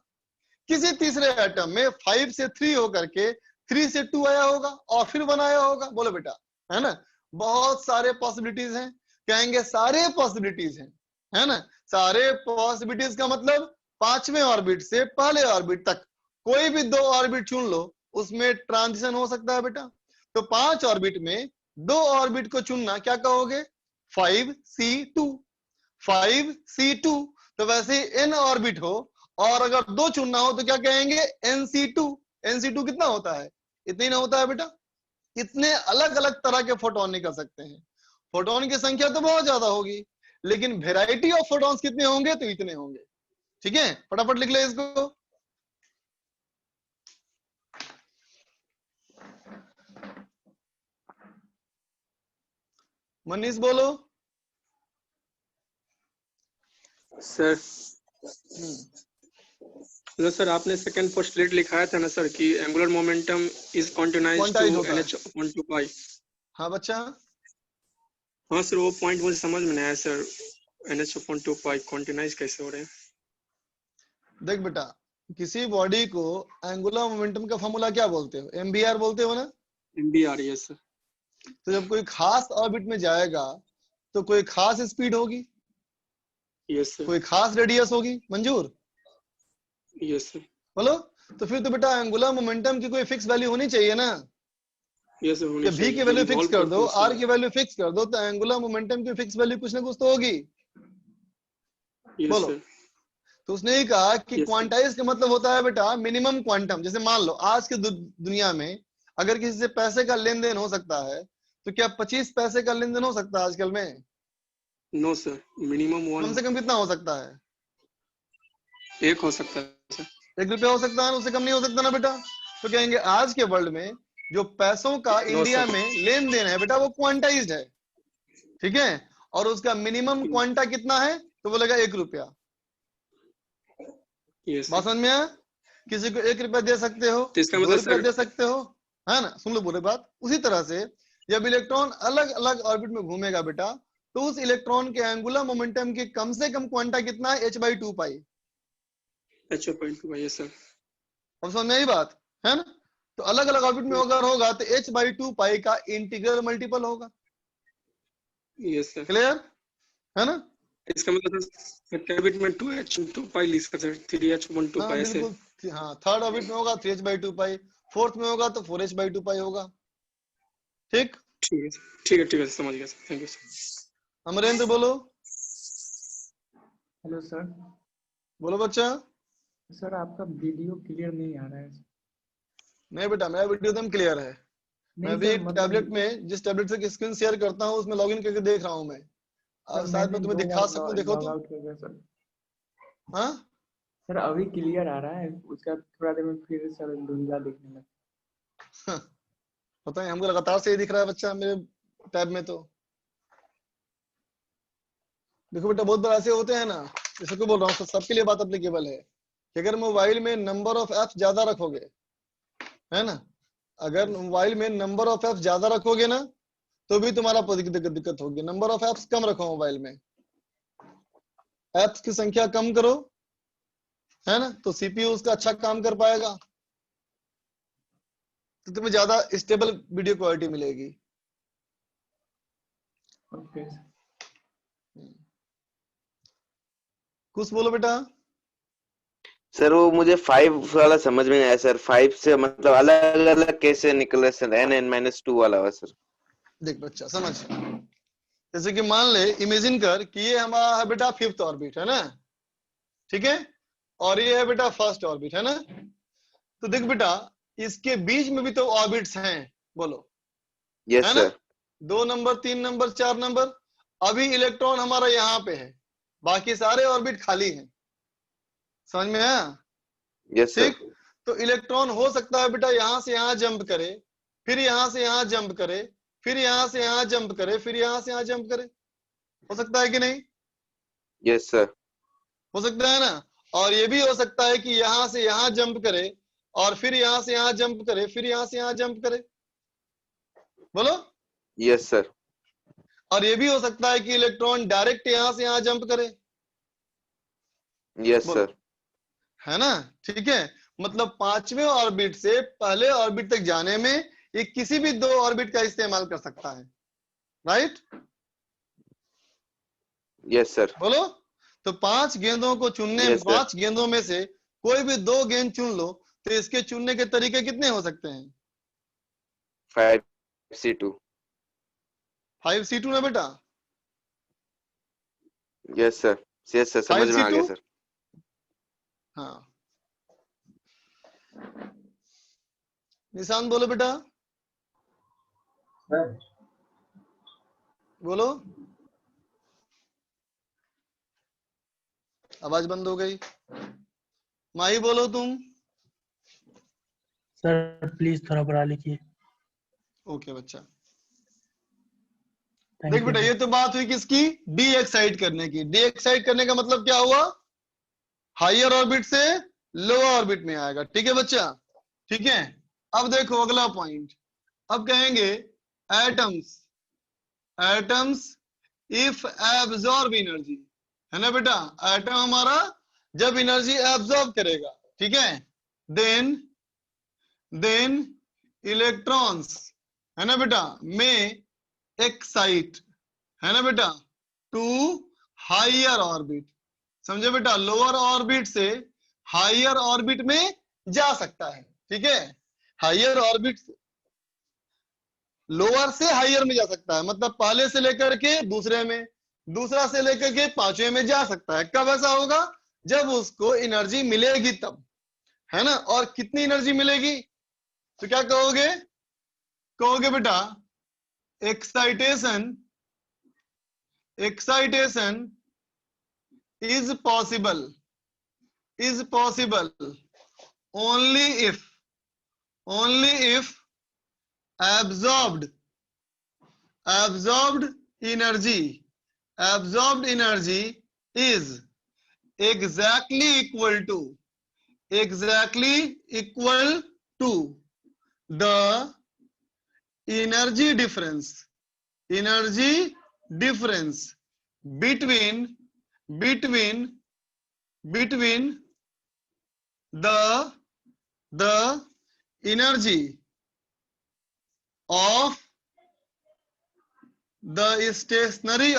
किसी तीसरे एटम में 5 से 3 होकर के 3 से 2 आया होगा और फिर 1 आया होगा, बोलो बेटा, है ना। बहुत सारे पॉसिबिलिटीज हैं, कहेंगे सारे पॉसिबिलिटीज हैं, है ना, सारे पॉसिबिलिटीज का मतलब 5वें ऑर्बिट से पहले ऑर्बिट तक कोई भी 2 ऑर्बिट चुन लो, उसमें ट्रांजिशन हो सकता है बेटा। तो 5 ऑर्बिट में 2 ऑर्बिट को चुनना, क्या कहोगे, 5c2, 5c2। तो वैसे ही n ऑर्बिट हो और अगर 2 चुनना हो तो क्या कहेंगे, nc2। nc2 कितना होता है, इतना ही ना होता है बेटा, इतने अलग अलग तरह के फोटोन निकल सकते हैं। फोटोन की संख्या तो बहुत ज्यादा होगी, लेकिन वेराइटी ऑफ फोटॉन्स कितने होंगे, तो इतने होंगे, ठीक है। फटाफट लिख ले इसको, मनीष बोलो। सर हेलो सर, आपने सेकंड पोस्टुलेट लिखाया था ना सर कि angular momentum is quantized to NH/2π। हाँ बच्चा, हाँ सर, वो पॉइंट मुझे समझ में नहीं आया सर, NH/2π क्वांटाइज कैसे हो रहे हैं। देख बेटा, किसी बॉडी को एंगुलर मोमेंटम का फॉर्मूला क्या बोलते हो, MBR बोलते हो ना, MBR, यस सर। तो जब कोई खास ऑर्बिट में जाएगा तो कोई खास स्पीड होगी, यस सर। कोई खास रेडियस होगी, मंजूर, यस सर। बोलो। तो फिर तो बेटा एंगुलर मोमेंटम की कोई फिक्स वैल्यू होनी चाहिए ना, यस सर, होनी कि V की वैल्यू फिक्स कर दो, R की वैल्यू फिक्स कर दो, तो एंगुलर मोमेंटम की फिक्स वैल्यू कुछ ना कुछ तो होगी, बोलो। तो उसने ही कहा कि क्वांटाइज का मतलब होता है बेटा मिनिमम क्वांटम। जैसे मान लो आज की दुनिया में अगर किसी से पैसे का लेन देन हो सकता है, तो क्या 25 पैसे का लेन देन हो सकता है आजकल में? नो सर, मिनिमम कम से कम कितना हो सकता है? 1 हो सकता है सर। 1 रुपया हो सकता है, उससे कम नहीं हो सकता ना बेटा। तो कहेंगे आज के वर्ल्ड में जो पैसों का इंडिया में लेन देन है बेटा वो क्वांटाइज्ड है, ठीक है, और उसका मिनिमम क्वांटा कितना है, तो बोलेगा 1 रुपया। बात समझ में आया? किसी को 1 रुपया दे सकते हो, 2 रुपया दे सकते हो, है ना। सुन लो पूरी बात। उसी तरह से जब इलेक्ट्रॉन अलग अलग ऑर्बिट में घूमेगा बेटा, तो उस इलेक्ट्रॉन के एंगुलर मोमेंटम की कम से कम क्वांटा कितना है, h/2π। h/2π, yes sir. अब समझ में आई बात, है ना। तो अलग अलग ऑर्बिट में अगर होगा तो h/2π का इंटीग्रल मल्टीपल होगा, यस सर। क्लियर है ना। इसका मतलब ऑर्बिट में 2h/2π लिख सकते हैं, 3h/2π ऐसे। हाँ, थर्ड ऑर्बिट में होगा 3h/2π, फोर्थ में होगा तो 4h/2π होगा, ठीक है, समझ गया sir, thank you sir. Amarendra बोलो। Hello sir. बोलो बच्चा। सर आपका वीडियो क्लियर नहीं आ रहा है। नहीं बेटा, मेरा वीडियो एकदम क्लियर है। मैं भी टैबलेट में जिस टैबलेट से स्क्रीन शेयर करता हूँ उसमें लॉगिन करके देख रहा हूँ मैं, और शायद मैं तुम्हें दिखा सकूं, देखो तो। हाँ सर अभी क्लियर आ रहा है, उसका थोड़ा देर में फिर सर धुंधला दिखने लगा। पता है, हमको लगातार से ही दिख रहा है बच्चा मेरे टैब में। तो देखो बेटा बहुत बार ऐसे होते हैं ना, जैसे को बोल रहा हूँ सबके लिए बात अप्लीकेबल है कि अगर मोबाइल में नंबर ऑफ एप्स ज्यादा रखोगे, है ना, अगर मोबाइल में नंबर ऑफ एप्स ज्यादा रखोगे ना तो भी तुम्हारा दिक्कत होगी। नंबर ऑफ एप्स कम रखो मोबाइल में, एप्स की संख्या कम करो, है ना, तो सीपीयू उसका अच्छा काम कर पाएगा, तो तुम्हें ज्यादा स्टेबल वीडियो क्वालिटी मिलेगी। ओके कुछ बोलो बेटा। सर वो मुझे 5 वाला समझ में नहीं आया सर। 5 से मतलब अलग अलग कैसे निकले सर? n-2 वाला सर। देख बच्चा समझ, जैसे कि मान ले, इमेजिन कर कि ये हमारा है बेटा 5th ऑर्बिट, है ना, ठीक है, और ये है बेटा 1st ऑर्बिट, है ना। तो देख बेटा इसके बीच में भी तो ऑर्बिट्स हैं, बोलो, यस है ना, सर। 2 number 3 number 4 number. अभी इलेक्ट्रॉन हमारा यहाँ पे है, बाकी सारे ऑर्बिट खाली हैं, समझ में आया? Yes sir. ठीक, तो इलेक्ट्रॉन हो सकता है बेटा यहाँ से यहाँ जंप करे, फिर यहाँ से यहाँ जंप करे, फिर यहाँ से यहाँ जंप करे, फिर यहाँ से यहाँ जंप करे, हो सकता है कि नहीं? Yes sir. हो सकता है ना। और ये भी हो सकता है कि यहाँ से यहाँ जंप करे और फिर यहाँ से यहाँ जंप करे, फिर यहाँ से यहाँ जंप करे, बोलो। Yes sir. और ये भी हो सकता है कि इलेक्ट्रॉन डायरेक्ट यहाँ से यहाँ जंप करे, यस बोलो, सर। है ना। ठीक है, मतलब 5वें ऑर्बिट से पहले ऑर्बिट तक जाने में ये किसी भी 2 ऑर्बिट का इस्तेमाल कर सकता है, राइट? Yes sir. बोलो। तो 5 गेंदों को चुनने, Yes, sir. 5 गेंदों में से कोई भी 2 गेंद चुन लो, तो इसके चुनने के तरीके कितने हो सकते हैं? 5C2। 5C2 ना बेटा? Yes sir. यस सर, समझ में आ गया 5C2? सर। हाँ, निशान बोलो बेटा, सर बोलो। आवाज बंद हो गई। माही बोलो तुम। सर प्लीज थोड़ा बढ़ा लीजिए। ओके बच्चा। Thank देख you, बेटा sir. ये तो बात हुई किसकी? डी एक्साइट करने की। डी एक्साइट करने का मतलब क्या हुआ? हायर ऑर्बिट से लोअर ऑर्बिट में आएगा, ठीक है बच्चा? ठीक है, अब देखो अगला पॉइंट। अब कहेंगे atoms, atoms if absorb energy, है ना बेटा। एटम हमारा जब एनर्जी एब्जॉर्ब करेगा, ठीक है, देन इलेक्ट्रॉन्स, है ना बेटा, में एक्साइट, है ना बेटा, टू हायर ऑर्बिट। समझे बेटा, लोअर ऑर्बिट से हायर ऑर्बिट में जा सकता है, ठीक है। हायर ऑर्बिट, लोअर से हायर में जा सकता है, मतलब पहले से लेकर के दूसरे में, दूसरा से लेकर के 5वें में जा सकता है। कब ऐसा होगा? जब उसको एनर्जी मिलेगी तब, है ना। और कितनी एनर्जी मिलेगी? तो क्या कहोगे? कहोगे बेटा excitation, excitation is possible only if absorbed energy is exactly equal to the energy difference between the energy of the stationary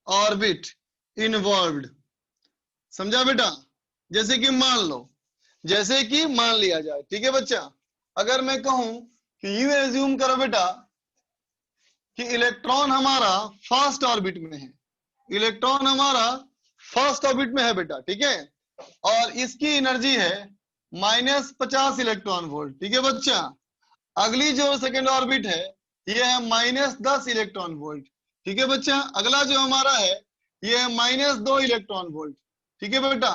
orbit involved। समझा बेटा? जैसे कि मान लो, जैसे कि मान लिया जाए, ठीक है बच्चा, अगर मैं कहूं कि यू एज्यूम करो बेटा कि इलेक्ट्रॉन हमारा फर्स्ट ऑर्बिट में है, इलेक्ट्रॉन हमारा फर्स्ट ऑर्बिट में है बेटा, ठीक है, और इसकी एनर्जी है -50 इलेक्ट्रॉन वोल्ट, ठीक है बच्चा। अगली जो सेकेंड ऑर्बिट है ये है -10 इलेक्ट्रॉन वोल्ट, ठीक है बच्चा। अगला जो हमारा है ये है -2 इलेक्ट्रॉन वोल्ट, ठीक है बेटा।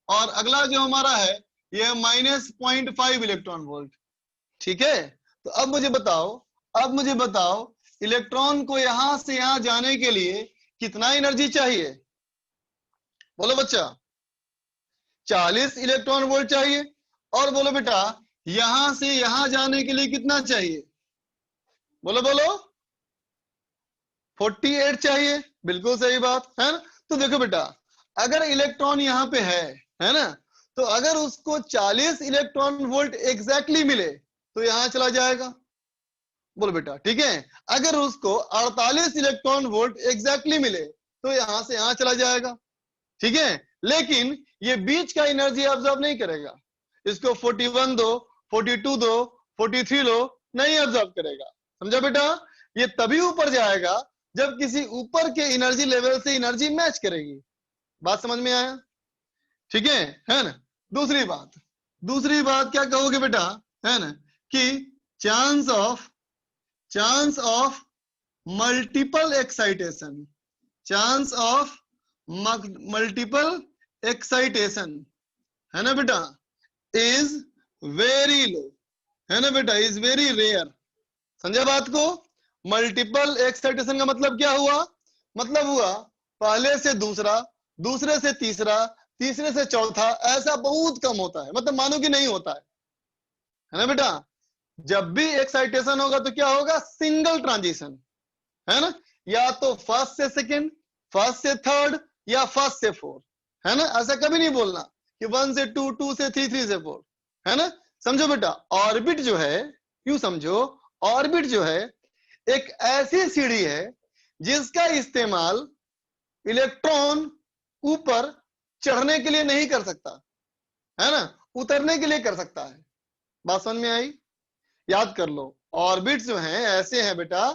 और अगला जो हमारा है ये है -0.5 इलेक्ट्रॉन वोल्ट, ठीक है। तो अब मुझे बताओ इलेक्ट्रॉन को यहां से यहां जाने के लिए कितना एनर्जी चाहिए? बोलो बच्चा। 40 इलेक्ट्रॉन वोल्ट चाहिए। और बोलो बेटा यहां से यहां जाने के लिए कितना चाहिए? बोलो बोलो 48 चाहिए। बिल्कुल सही बात है ना। तो देखो बेटा अगर इलेक्ट्रॉन यहां पे है ना, तो अगर उसको 40 इलेक्ट्रॉन वोल्ट एग्जैक्टली मिले तो यहां चला जाएगा। बोलो बेटा ठीक है। अगर उसको 48 इलेक्ट्रॉन वोल्ट एग्जैक्टली मिले तो यहां से यहां चला जाएगा। ठीक है, लेकिन ये बीच का एनर्जी ऑब्जर्व नहीं करेगा। इसको 41 दो, 42 दो, 43 लो, नहीं ऑब्जर्व करेगा। समझा बेटा? ये तभी ऊपर जाएगा जब किसी ऊपर के एनर्जी लेवल से एनर्जी मैच करेगी। बात समझ में आया? ठीक है ना। दूसरी बात क्या कहोगे बेटा, है ना, कि chance of multiple excitation, chance of multiple excitation, है ना बेटा, इज वेरी लो, है ना बेटा, इज वेरी रेयर। समझा बात को? मल्टीपल एक्साइटेशन का मतलब क्या हुआ? मतलब हुआ पहले से दूसरा, दूसरे से तीसरा, तीसरे से चौथा, ऐसा बहुत कम होता है। मतलब मानो कि नहीं होता है ना बेटा। जब भी एक्साइटेशन होगा तो क्या होगा? सिंगल ट्रांजिशन, है ना, या तो फर्स्ट से सेकंड, फर्स्ट से थर्ड, या फर्स्ट से फोर्थ, है ना। ऐसा कभी नहीं बोलना कि 1 से 2, 2 से 3, 3 से 4, है ना। समझो बेटा ऑर्बिट जो है, यूं समझो ऑर्बिट जो है एक ऐसी सीढ़ी है जिसका इस्तेमाल इलेक्ट्रॉन ऊपर चढ़ने के लिए नहीं कर सकता, है ना, उतरने के लिए कर सकता है। बात समझ में आई? याद कर लो ऑर्बिट जो हैं ऐसे हैं बेटा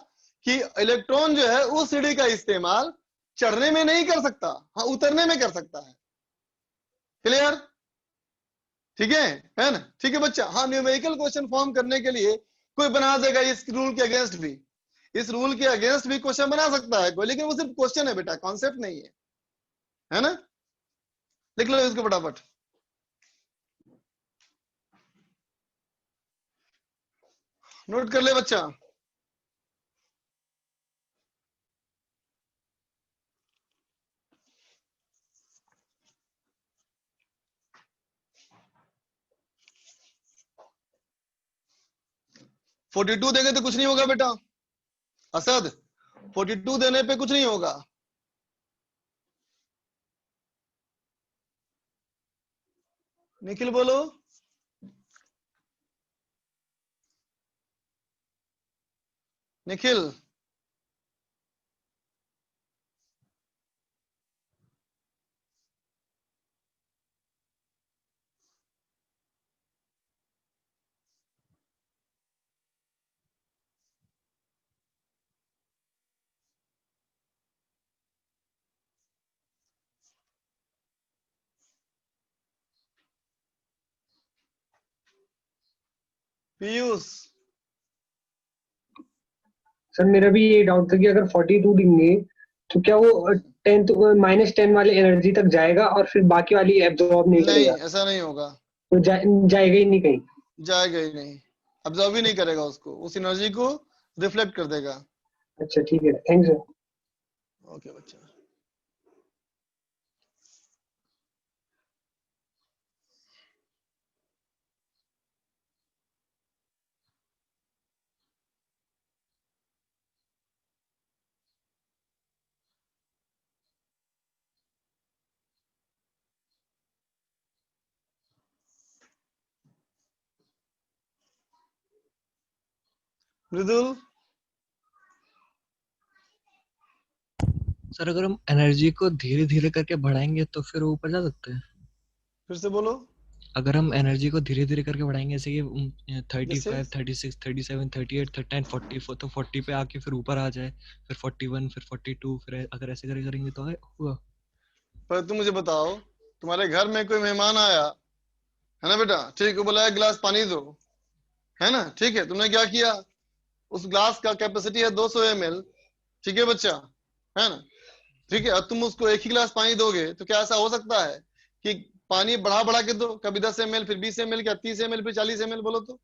कि इलेक्ट्रॉन जो है उस सीढ़ी का इस्तेमाल चढ़ने में नहीं कर सकता, हाँ उतरने में कर सकता है। क्लियर? ठीक है ना। ठीक है बच्चा। हाँ न्यूमेरिकल क्वेश्चन फॉर्म करने के लिए कोई बना देगा इस रूल के अगेंस्ट भी, इस रूल के अगेंस्ट भी क्वेश्चन बना सकता है कोई, लेकिन वो सिर्फ क्वेश्चन है बेटा, कॉन्सेप्ट नहीं है ना। लिख लो इसको फटाफट। नोट कर ले बच्चा। फोर्टी टू देंगे तो कुछ नहीं होगा बेटा असद, 42 देने पे कुछ नहीं होगा। निखिल बोलो। निखिल पीयूष। सर मेरा भी ये डाउट था कि अगर 42 देंगे तो क्या वो 10 -10 वाले एनर्जी तक जाएगा और फिर बाकी वाली एब्जॉर्ब नहीं नहीं करेगा? ऐसा नहीं होगा, तो जाएगा ही नहीं कहीं? जाएगा ही नहीं, अब्जॉर्ब ही नहीं करेगा उसको, उस एनर्जी को रिफ्लेक्ट कर देगा। अच्छा ठीक है, थैंक यू। ओके बच्चा। मृदुल। सर अगर हम एनर्जी को धीरे धीरे करके बढ़ाएंगे तो फिर वो ऊपर जा सकते हैं? फिर से बोलो। अगर हम एनर्जी को धीरे धीरे करके बढ़ाएंगे जैसे कि 35, जैसे 36, 37, 38, 39, 40, तो 40 पे आके फिर ऊपर आ जाए, फिर 41, फिर 42, फिर अगर ऐसे करेंगे तो होगा। पर तुम मुझे बताओ, तुम्हारे घर में कोई मेहमान आया है ना बेटा, ठीक है, बोला एक गिलास पानी दो, है ना, ठीक है, तुमने क्या किया, उस ग्लास का कैपेसिटी है 200 ml, ठीक है बच्चा, है ना, ठीक है, और तुम उसको एक ही गिलास पानी दोगे तो क्या ऐसा हो सकता है कि पानी बढ़ा बढ़ा के दो, कभी 10 ml, फिर 20 ml, क्या 30 ml, फिर 40 ml? बोलो तो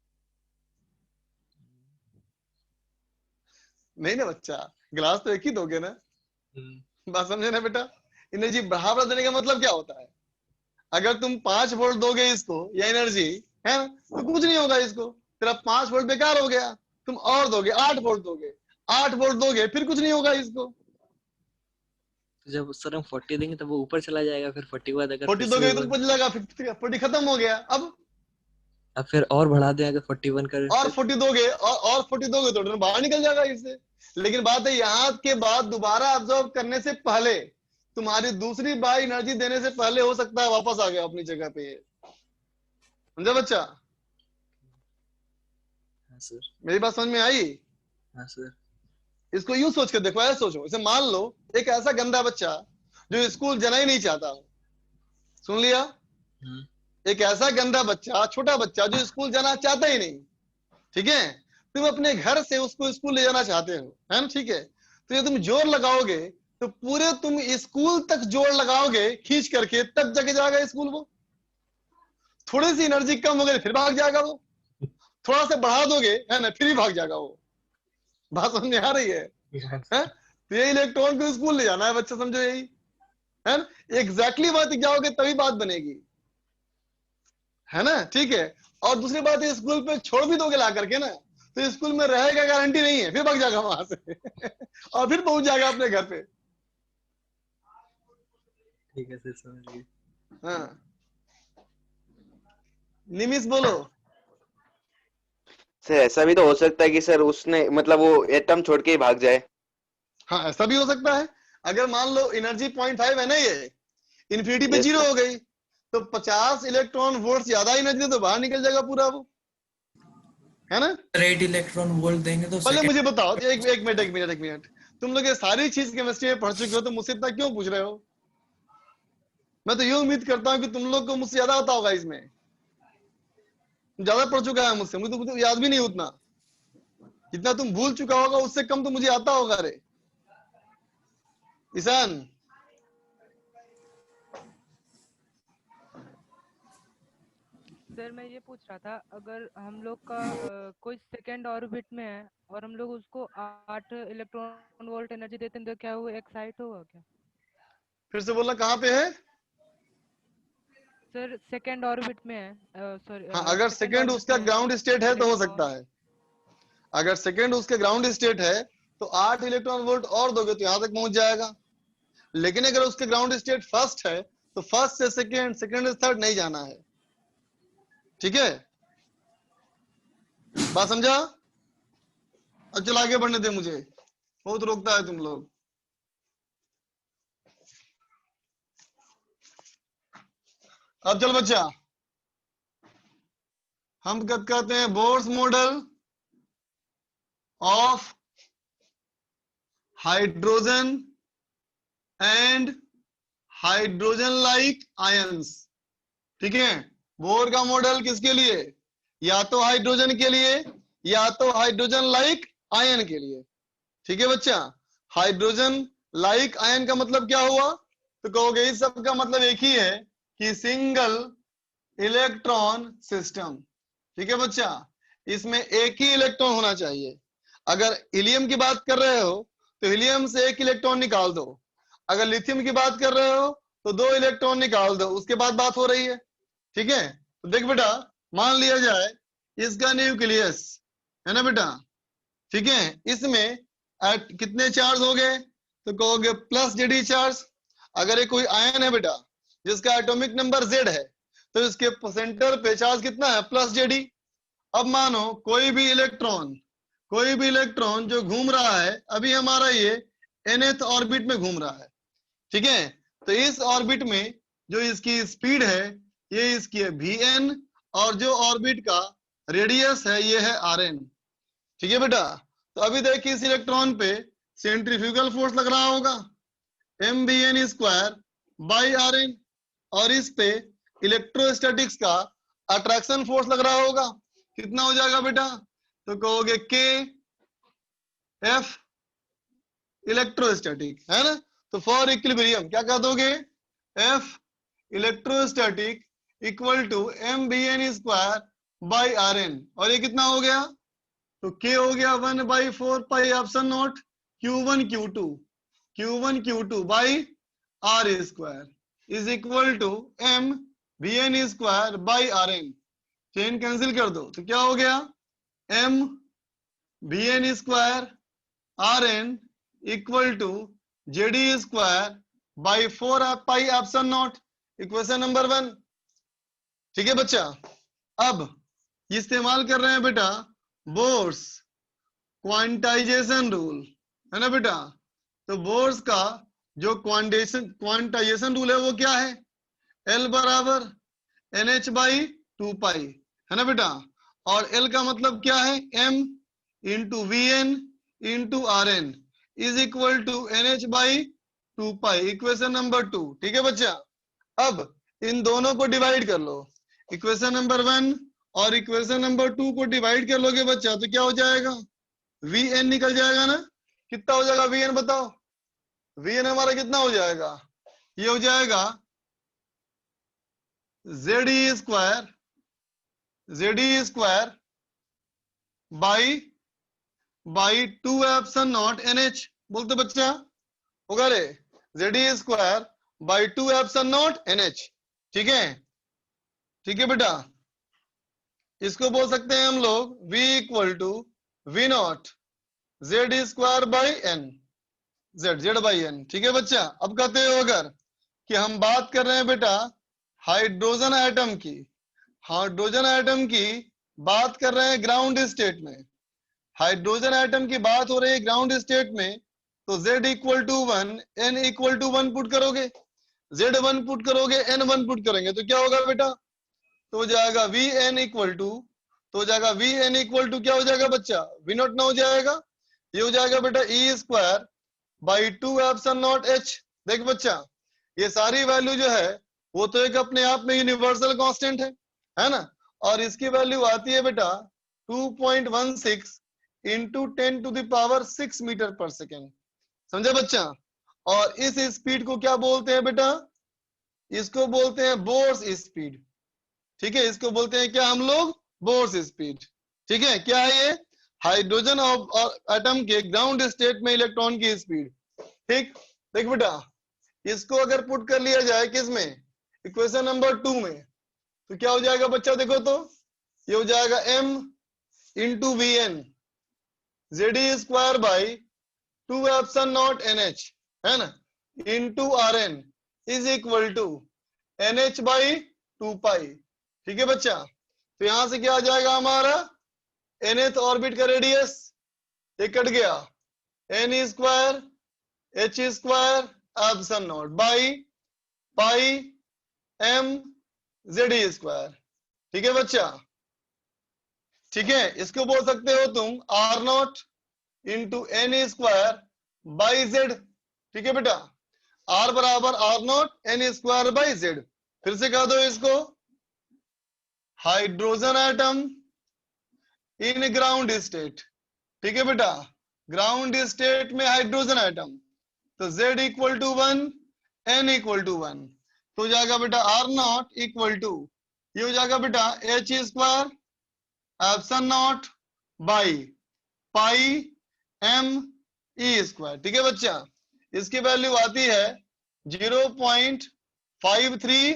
नहीं ना बच्चा, गिलास तो एक ही दोगे ना, बात समझे ना बेटा। एनर्जी बढ़ावा देने का मतलब क्या होता है, अगर तुम 5 वोल्ट दोगे इसको या एनर्जी है ना, तो कुछ नहीं होगा इसको, तेरा 5 वोल्ट बेकार हो गया। तुम और दोगे 8 वोल्ट दोगे, 8 वोल्ट दोगे, फिर कुछ नहीं होगा इसको। जब सर हम 40 देंगे तब वो ऊपर चला जाएगा, फिर 40 के बाद अगर 40 दोगे तो ऊपर चलेगा, 40 खत्म हो गया। अब फिर और बढ़ा दें अगर 41 कर, और 40 दोगे और 40 दोगे तो बाहर निकल जाएगा इससे। लेकिन बात है यहाँ के बाद दोबारा ऑब्जर्व करने से पहले, तुम्हारी दूसरी बार एनर्जी देने से पहले हो सकता है वापस आ गया अपनी जगह पे। समझा बच्चा? हाँ सर। मेरी बात समझ में आई? हाँ सर। इसको यूं सोच कर देखो, ऐसा सोचो, इसे मान लो एक ऐसा गंदा बच्चा जो स्कूल जाना ही नहीं चाहता हो, सुन लिया, एक ऐसा गंदा बच्चा, छोटा बच्चा जो स्कूल जाना चाहता ही नहीं, ठीक है, तुम अपने घर से उसको स्कूल ले जाना चाहते हो, है ना, ठीक है, तो ये तुम जोर लगाओगे तो पूरे तुम स्कूल तक जोर लगाओगे खींच करके, तब जाके जाएगा स्कूल वो। थोड़ी सी एनर्जी कम हो गई फिर भाग जाएगा वो, थोड़ा सा बढ़ा दोगे है ना, फिर ही भाग जाएगा वो। बात समझ में आ रही है? तो ये इलेक्ट्रॉन को स्कूल ले जाना है बच्चा, समझो यही है ना, एग्जैक्टली बात जाओगे तभी बात बनेगी, है ना, ठीक है। और दूसरी बात है, स्कूल पे छोड़ भी दोगे ला करके ना, तो स्कूल में रहेगा गारंटी नहीं है, फिर भाग जाएगा वहां से और फिर पहुंच जाएगा अपने घर पे। ठीक है सर, समझ गए। हाँ निमिष बोलो। सर ऐसा भी तो हो सकता है कि सर उसने मतलब वो एटम छोड़ के ही भाग जाए। हाँ ऐसा भी हो सकता है। अगर मान लो एनर्जी 0.5 है ना, ये इन्फिनिटी पे 0 हो गई, तो 50 इलेक्ट्रॉन वोल्ट ज्यादा एनर्जी तो बाहर निकल जाएगा पूरा वो, है ना। 8 इलेक्ट्रॉन वोल्ट देंगे तो पहले मुझे बताओ, एक मिनट, तुम लोग ये सारी चीज केमिस्ट्री में पढ़ चुके हो, तो मुझसे इतना क्यों पूछ रहे हो? मैं तो ये उम्मीद करता हूँ कि तुम लोग को मुझसे ज्यादा आता होगा, इसमें ज्यादा पढ़ चुका है मुझसे, मुझे तो याद भी नहीं उतना, जितना तुम भूल चुका होगा उससे कम तो मुझे आता होगा। रे ईशान, सर मैं ये पूछ रहा था, अगर हम लोग का कोई सेकेंड ऑर्बिट में है और हम लोग उसको 8 इलेक्ट्रॉन वोल्ट एनर्जी देते हैं, तो क्या वो एक्साइट होगा क्या? फिर से बोलना, कहाँ पे है? सर सेकेंड ऑर्बिट में है, सॉरी। हाँ अगर सेकेंड उसका ग्राउंड स्टेट है तो हो सकता है, अगर सेकेंड उसके ग्राउंड स्टेट है तो 8 इलेक्ट्रॉन वोल्ट और दोगे तो यहां तक पहुंच जाएगा। लेकिन अगर उसके ग्राउंड स्टेट फर्स्ट है तो फर्स्ट से सेकेंड, सेकेंड से थर्ड नहीं जाना है, ठीक है, बात समझा? अब चलो आगे बढ़ने दे, मुझे बहुत रोकता है तुम लोग। अब चल बच्चा, हम कहते हैं Bohr's model of hydrogen and hydrogen like ions, ठीक है। बोर का मॉडल किसके लिए? या तो हाइड्रोजन के लिए या तो हाइड्रोजन लाइक आयन के लिए, ठीक है बच्चा। हाइड्रोजन लाइक आयन का मतलब क्या हुआ? तो कहोगे इस सब का मतलब एक ही है कि सिंगल इलेक्ट्रॉन सिस्टम, ठीक है बच्चा। इसमें एक ही इलेक्ट्रॉन होना चाहिए। अगर हीलियम की बात कर रहे हो तो हीलियम से एक इलेक्ट्रॉन निकाल दो, अगर लिथियम की बात कर रहे हो तो 2 इलेक्ट्रॉन निकाल दो, उसके बाद बात हो रही है, ठीक है। तो देख बेटा, मान लिया जाए इसका न्यूक्लियस है ना बेटा, ठीक है, इसमें कितने चार्ज हो गए? तो कहोगे प्लस जेडी चार्ज। अगर ये कोई आयन है बेटा जिसका एटॉमिक नंबर Z है तो इसके सेंटर पे चार्ज कितना है? Plus JD. अब मानो कोई भी इलेक्ट्रॉन जो घूम रहा है, अभी हमारा ये nth ऑर्बिट में घूम रहा है, ठीक है। तो इस ऑर्बिट में जो इसकी स्पीड है ये इसकी है Vn, और जो ऑर्बिट का रेडियस है ये है Rn, ठीक है बेटा। तो अभी देखिए इस इलेक्ट्रॉन पे सेंट्रीफ्यूगल फोर्स लग रहा होगा mvn² / Rn, और इस पे इलेक्ट्रोस्टैटिक्स का अट्रैक्शन फोर्स लग रहा होगा, कितना हो जाएगा बेटा? तो कहोगे K F इलेक्ट्रोस्टैटिक, है ना। तो फॉर इक्विलिब्रियम क्या कह दोगे? F electrostatic equal to mvn² / Rn, और ये कितना हो गया? तो k हो गया 1/4 pi epsilon naught Q1 Q2 by R square is equal to M VN square by RN। चेन कैंसिल कर दो तो क्या हो गया M VN स्क्वायर RN equal to JD square by 4 pi epsilon naught. Equation number 1। ठीक है बच्चा। अब इस्तेमाल कर रहे हैं बेटा बोर्स क्वांटाइजेशन रूल, है ना बेटा। तो बोर्स का जो क्वांटाइजेशन रूल है वो क्या है, L बराबर NH बाई 2 पाई, है ना बेटा। और L का मतलब क्या है, M into VN into RN is equal to NH by 2 pi. Equation number 2। ठीक है बच्चा। अब इन दोनों को डिवाइड कर लो, इक्वेशन नंबर 1 और इक्वेशन नंबर 2 को डिवाइड कर लोगे बच्चा तो क्या हो जाएगा, VN निकल जाएगा ना। कितना हो जाएगा VN बताओ, VN हमारा कितना हो जाएगा, ये हो जाएगा ZE square by 2 epsilon naught NH। बोलते बच्चा होगा रे, ZE square by 2 epsilon naught NH। ठीक है, ठीक है बेटा। इसको बोल सकते हैं हम लोग V equal to V naught Z square by N, Z by N। ठीक है बच्चा। अब कहते हो अगर कि हम बात कर रहे हैं बेटा हाइड्रोजन एटम की, हाइड्रोजन एटम की बात कर रहे हैं ग्राउंड स्टेट में, हाइड्रोजन एटम की बात हो रही है ग्राउंड स्टेट में, तो Z equal to 1 N equal to 1 put करोगे, Z 1 पुट करोगे, N 1 पुट करेंगे तो क्या होगा बेटा, तो हो जाएगा VN इक्वल टू, तो हो जाएगा VN इक्वल टू क्या हो जाएगा बच्चा, V नॉट ना हो जाएगा, ये हो जाएगा बेटा E square by 2 epsilon not H। देख बच्चा ये सारी वैल्यू जो है वो तो एक अपने आप में यूनिवर्सल कांस्टेंट है ना। और इसकी वैल्यू आती है बेटा 2.16 into 10 to the power 6 metre पर सेकेंड। समझे बच्चा। और इस स्पीड को क्या बोलते हैं बेटा, इसको बोलते हैं बोर्स स्पीड। ठीक है, इसको बोलते हैं क्या हम लोग, बोर्स स्पीड। ठीक है, क्या है ये, हाइड्रोजन एटम के ग्राउंड स्टेट में इलेक्ट्रॉन की स्पीड। ठीक, देख बेटा इसको अगर पुट कर लिया जाए किसमें, इक्वेशन नंबर 2 में, तो क्या हो जाएगा बच्चा, देखो तो ये हो जाएगा M into VN ZE square by 2 epsilon naught NH, है ना, into RN is equal to NH by 2 pi. ठीक है बच्चा। तो यहां से क्या आ जाएगा हमारा, nth ऑर्बिट का रेडियस ये कट गया, N square H square epsilon not by pi M ZE square. ठीक है बच्चा। ठीक है, इसको बोल सकते हो तुम R naught into N square by Z। ठीक है बेटा, R बराबर R naught N square by Z। फिर से कह दो इसको, hydrogen atom in ground state. ठीक है बेटा, ग्राउंड स्टेट में हाइड्रोजन एटम, तो Z equal to 1 N equal to 1, तो हो जाएगा बेटा R नॉट इक्वल टू, ये हो जाएगा बेटा H square epsilon not by pi M E square. ठीक है बच्चा, इसकी वैल्यू आती है 0.53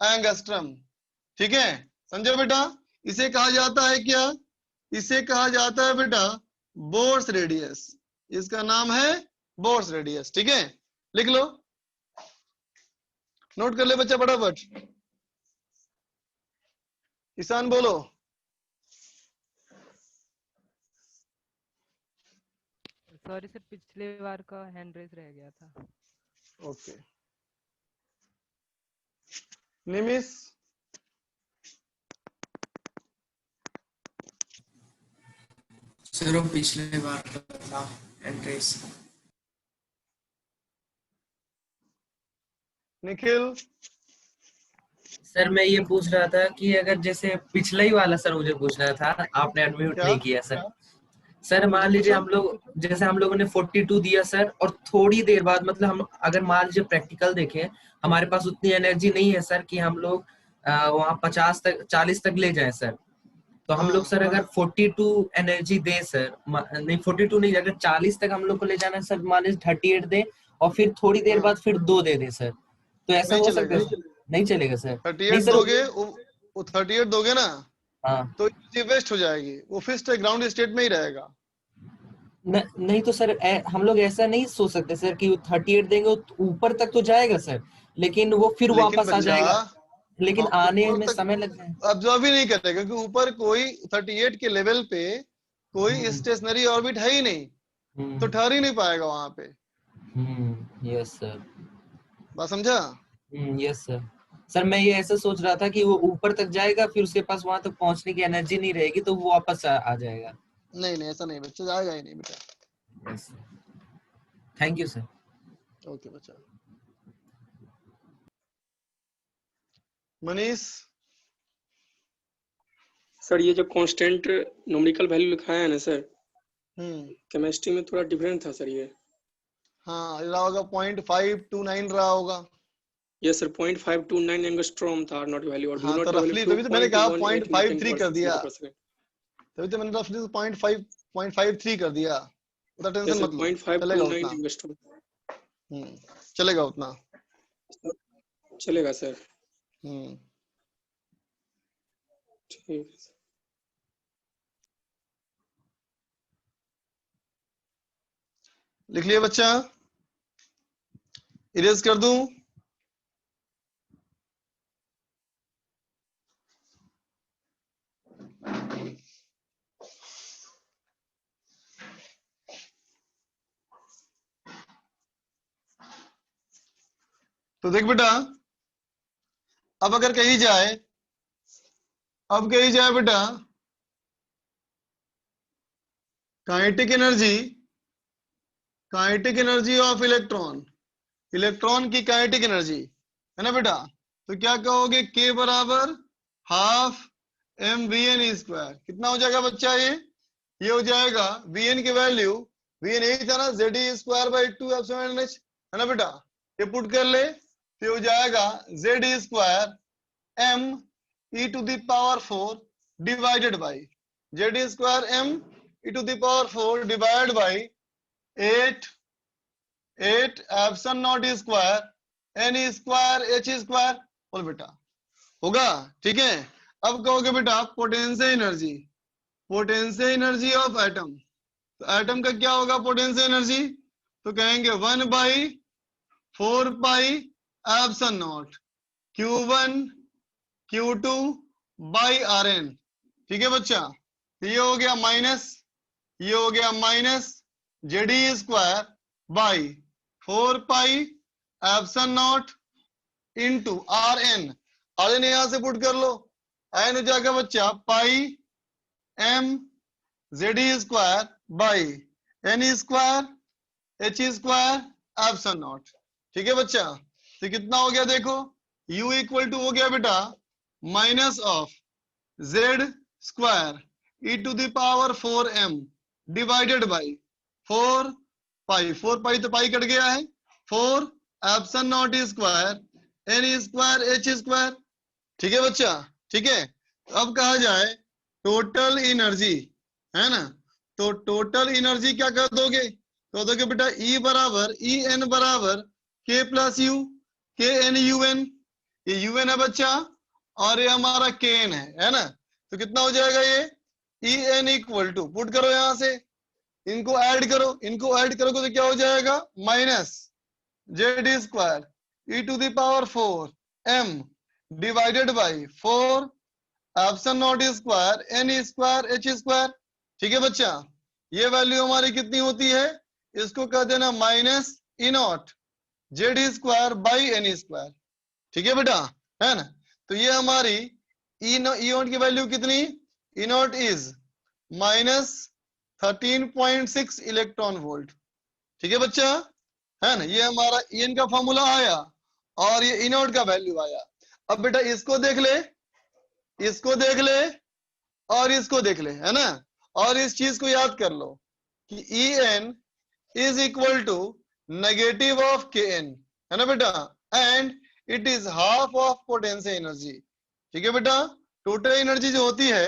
एंगस्ट्रम। ठीक है, समझो बेटा। इसे कहा जाता है क्या, इसे कहा जाता है बेटा बोर्स रेडियस, इसका नाम है बोर्स रेडियस। ठीक है, लिख लो, नोट कर ले बच्चा फटाफट। ईशान बोलो। सॉरी सर, पिछले बार का हैंड रेज रह गया था। ओके, निमिष। सर वो पिछले बार का था हैंड रेज। निखिल। सर मैं ये पूछ रहा था कि अगर जैसे पिछला ही वाला सर मुझे पूछना था, आपने अनम्यूट नहीं किया सर। सर मान लीजिए हम लोग, जैसे हम लोगों ने 42 दिया सर, और थोड़ी देर बाद मतलब हम अगर मान लीजिए प्रैक्टिकल देखें, हमारे पास उतनी एनर्जी नहीं है सर कि हम लोग वहाँ 40 तक ले जाएं सर। तो हम लोग सर अगर 42 एनर्जी दे सर, नहीं 42 नहीं, अगर 40 तक हम लोग को ले जाना है सर, मान लीजिए 38 दे और फिर थोड़ी देर बाद फिर 2 दे दे सर, तो ऐसा नहीं हो सकता चलेगा। है? नहीं चलेगा सर। 38 सर दोगे, वो 38 दोगे ना, हाँ तो एनर्जी वेस्ट हो जाएगी, वो फिक्स्ड ग्राउंड स्टेट में ही रहेगा। नहीं तो सर हम लोग ऐसा नहीं सोच सकते सर कि 38 देंगे तो ऊपर तक तो जाएगा सर, लेकिन वो फिर लेकिन वापस आ बच्चा, जाएगा, लेकिन हाँ, आने ऊपर में तक समय लग जाएगा। ऑब्जर्व ही नहीं करेगा, क्योंकि ऊपर कोई 38 के लेवल पे कोई स्टेशनरी ऑर्बिट है ही नहीं, तो ठहर ही नहीं पाएगा वहां पे। Yes sir. बात समझा? Yes sir. सर मैं ये ऐसा सोच रहा था कि वो ऊपर तक जाएगा, फिर उसके पास वहां तक पहुंचने की एनर्जी नहीं रहेगी, तो वो वापस आ जाएगा। नहीं नहीं, ऐसा नहीं बच्चा, जाएगा ही नहीं बेटा। Yes, thank you sir. Okay बच्चा। मनीष सर ये जो कांस्टेंट न्यूमेरिकल वैल्यू लिखा है ना सर, केमिस्ट्री में थोड़ा डिफरेंट था सर ये। हाँ, रहा होगा 0.529 रहा होगा। यस सर, 0.529 एंगस्ट्रॉम था नॉट वैल्यू, और हाँ, तो रफली तभी तो मैंने कहा 0.53 कर दिया, तभी तो मैंने रफली 0.53 कर दिया, उतना टेंशन मत लो, चलेगा उतना। चलेगा उतना, चलेगा सर। ठीक है। लिख लिया बच्चा? इरेज कर दूं? तो देख बेटा, अब अगर कही जाए, बेटा काइनेटिक एनर्जी ऑफ इलेक्ट्रॉन की काइनेटिक एनर्जी है ना बेटा, तो क्या कहोगे? K बराबर हाफ mvn²। कितना हो जाएगा बच्चा? ये हो जाएगा vn की वैल्यू, vn यही था ना, Ze²/2 है ना बेटा, ये पुट कर ले, तो हो जाएगा Ze² m e⁴ divided by Ze² m e⁴ divide by 8 epsilon not square n² h²। बोल बेटा, होगा? ठीक है। अब कहोगे बेटा पोटेंशियल एनर्जी ऑफ एटम, तो एटम का क्या होगा पोटेंशियल एनर्जी? तो कहेंगे 1/4 pi epsilon naught Q1 Q2 by Rn। ठीक है बच्चा, ये हो गया माइनस, ये हो गया minus Ze² by 4 pi epsilon not into Rn। Rn यहां से पुट कर लो, n हो जाएगा बच्चा पाई m Ze² by n² h² epsilon not. ठीक है बच्चा, तो कितना हो गया देखो, u इक्वल टू हो गया बेटा minus of Z² e⁴m divided by 4 पाई तो पाई कट गया है, 4 epsilon not square n² h²। ठीक है बच्चा? ठीक है। अब कहा जाए टोटल एनर्जी, है ना, तो टोटल एनर्जी क्या कर दोगे? तो दोगे बेटा E बराबर En बराबर K प्लस U, KN ये UN है बच्चा, और ये हमारा KN है ना, तो कितना हो जाएगा ये En इक्वल टू, पुट करो यहां से, इनको ऐड करोगे तो क्या हो जाएगा? Minus Z² e⁴ m divided by 4 epsilon not square n² h²। ठीक है बच्चा, ये वैल्यू हमारी कितनी होती है? इसको कह देना minus E0 Z² by n²। ठीक है बेटा, है ना, तो ये हमारी E0 की वैल्यू कितनी? E0 is minus 13.6 electron volt. ठीक है बच्चा, है ना, ये हमारा En का फॉर्मूला आया और ये E0 का वैल्यू आया। अब बेटा इसको देख ले, इसको देख ले और इसको देख ले, है ना, और इस चीज को याद कर लो कि En is equal to negative of Kn, है ना बेटा, and it is half of potential energy. ठीक है बेटा, टोटल एनर्जी जो होती है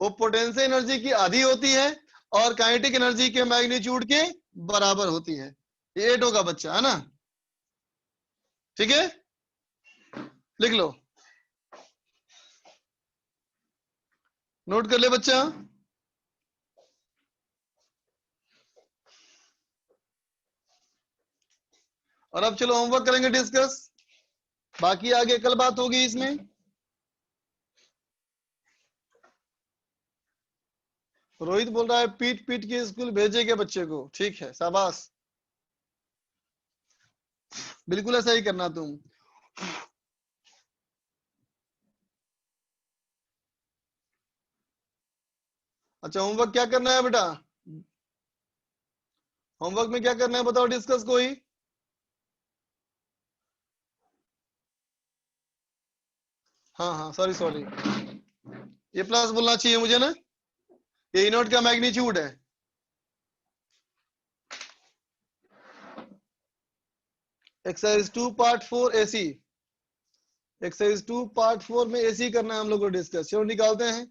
वो पोटेंशियल एनर्जी की आधी होती है और काइनेटिक एनर्जी के मैग्नीट्यूड के बराबर होती है। ये 8 होगा बच्चा, है ना? ठीक है, लिख लो, नोट कर ले बच्चा। और अब चलो होमवर्क करेंगे डिस्कस, बाकी आगे कल बात होगी इसमें। रोहित बोल रहा है पीट पीट के स्कूल भेजेंगे बच्चे को, ठीक है, शाबाश, बिल्कुल ऐसा ही करना तुम। अच्छा, होमवर्क क्या करना है बेटा? होमवर्क में क्या करना है बताओ, डिस्कस कोई? हाँ हाँ, सॉरी सॉरी, ये प्लस बोलना चाहिए मुझे ना, ये ई नॉट का मैग्नीट्यूड है। Exercise 2 part 4 AC, exercise 2 part 4 में एसी करना है हम लोग को डिस्कस। चलो निकालते हैं।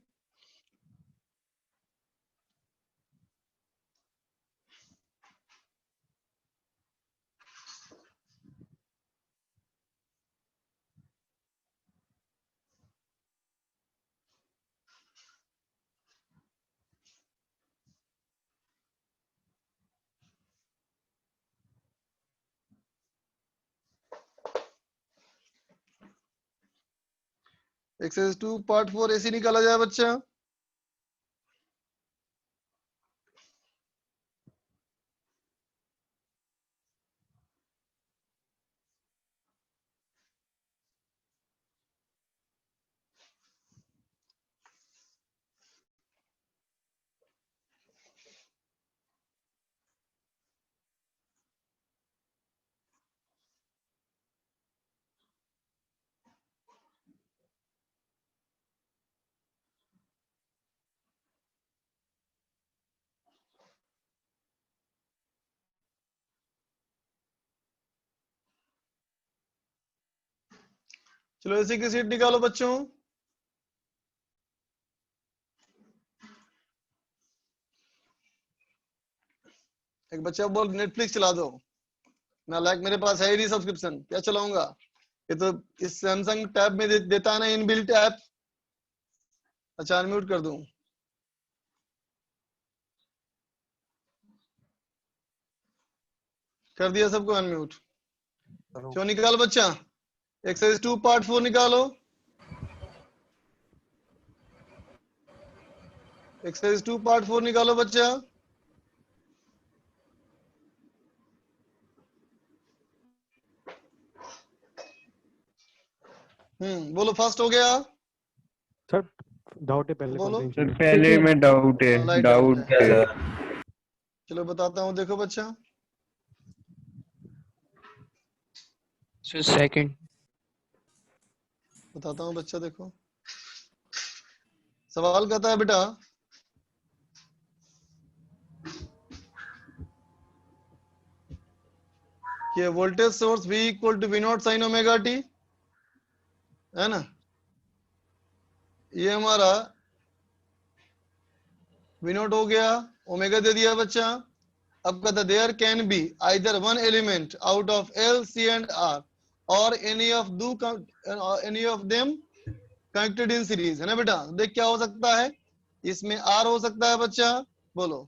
एक्सरसाइज 2 पार्ट 4 एसी निकाला जाए बच्चा। चलो एसी की सीट निकालो बच्चों। एक बच्चा बोल नेटफ्लिक्स चला दो, ना लाइक मेरे पास है ही नहीं सब्सक्रिप्शन, क्या चलाऊंगा? ये तो इस सैमसंग टैब में देता है ना इनबिल्ट ऐप। अच्छा, अनम्यूट कर दूं? कर दिया सबको अनम्यूट। क्यों निकालो बच्चा, एक्सरसाइज 2 पार्ट 4 निकालो। एक्सरसाइज 2 पार्ट 4 निकालो बच्चा। बोलो, फास्ट हो गया? सर डाउट है पहले बोलो। कॉन्वेंशन पहले में डाउट है, लाइट डाउट है। है। चलो बताता हूँ, देखो बच्चा। सेकंड बताता हूँ बच्चा, देखो सवाल कहता है बेटा कि voltage source V equal to V naught sine omega T, है ना? ये हमारा V नॉट हो गया, ओमेगा दे दिया बच्चा। अब कहता there can be either one element out of L, C and R और any of them connected in series, है ना बेटा? देख क्या हो सकता है, इसमें R हो सकता है बच्चा, बोलो,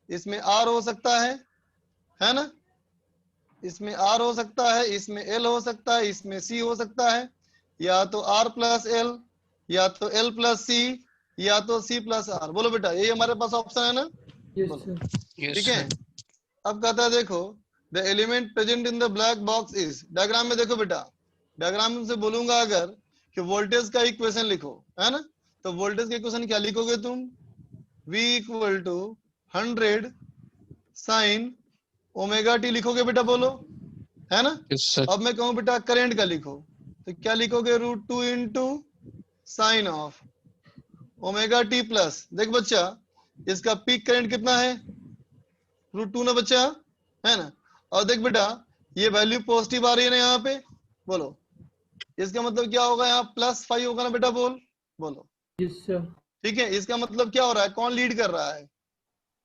इसमें R हो सकता है ना? इसमें R हो सकता है, इसमें L हो सकता है, इसमें C हो सकता है, या तो R प्लस L, या तो L प्लस C, या तो C प्लस R। बोलो बेटा, यही हमारे पास ऑप्शन है ना? ठीक है। अब कहता है देखो the element present in the black box is, diagram में देखो बेटा, डायग्राम से बोलूंगा अगर कि वोल्टेज का इक्वेशन लिखो, है ना? तो वोल्टेज का इक्वेशन क्या लिखोगे तुम? V equal to 100 sine omega T लिखोगे बेटा, बोलो, है ना? अब मैं कहूं बेटा करंट का लिखो, तो क्या लिखोगे? √2 into sine of omega T plus, देख बच्चा इसका पीक करंट कितना है? √2 ना बच्चा, है ना? और देख बेटा ये वैल्यू पॉजिटिव आ रही है ना यहाँ पे, बोलो इसका मतलब क्या होगा? यहाँ +5 होगा ना बेटा, बोलो। Yes sir. ठीक है, इसका मतलब क्या हो रहा है, कौन लीड कर रहा है,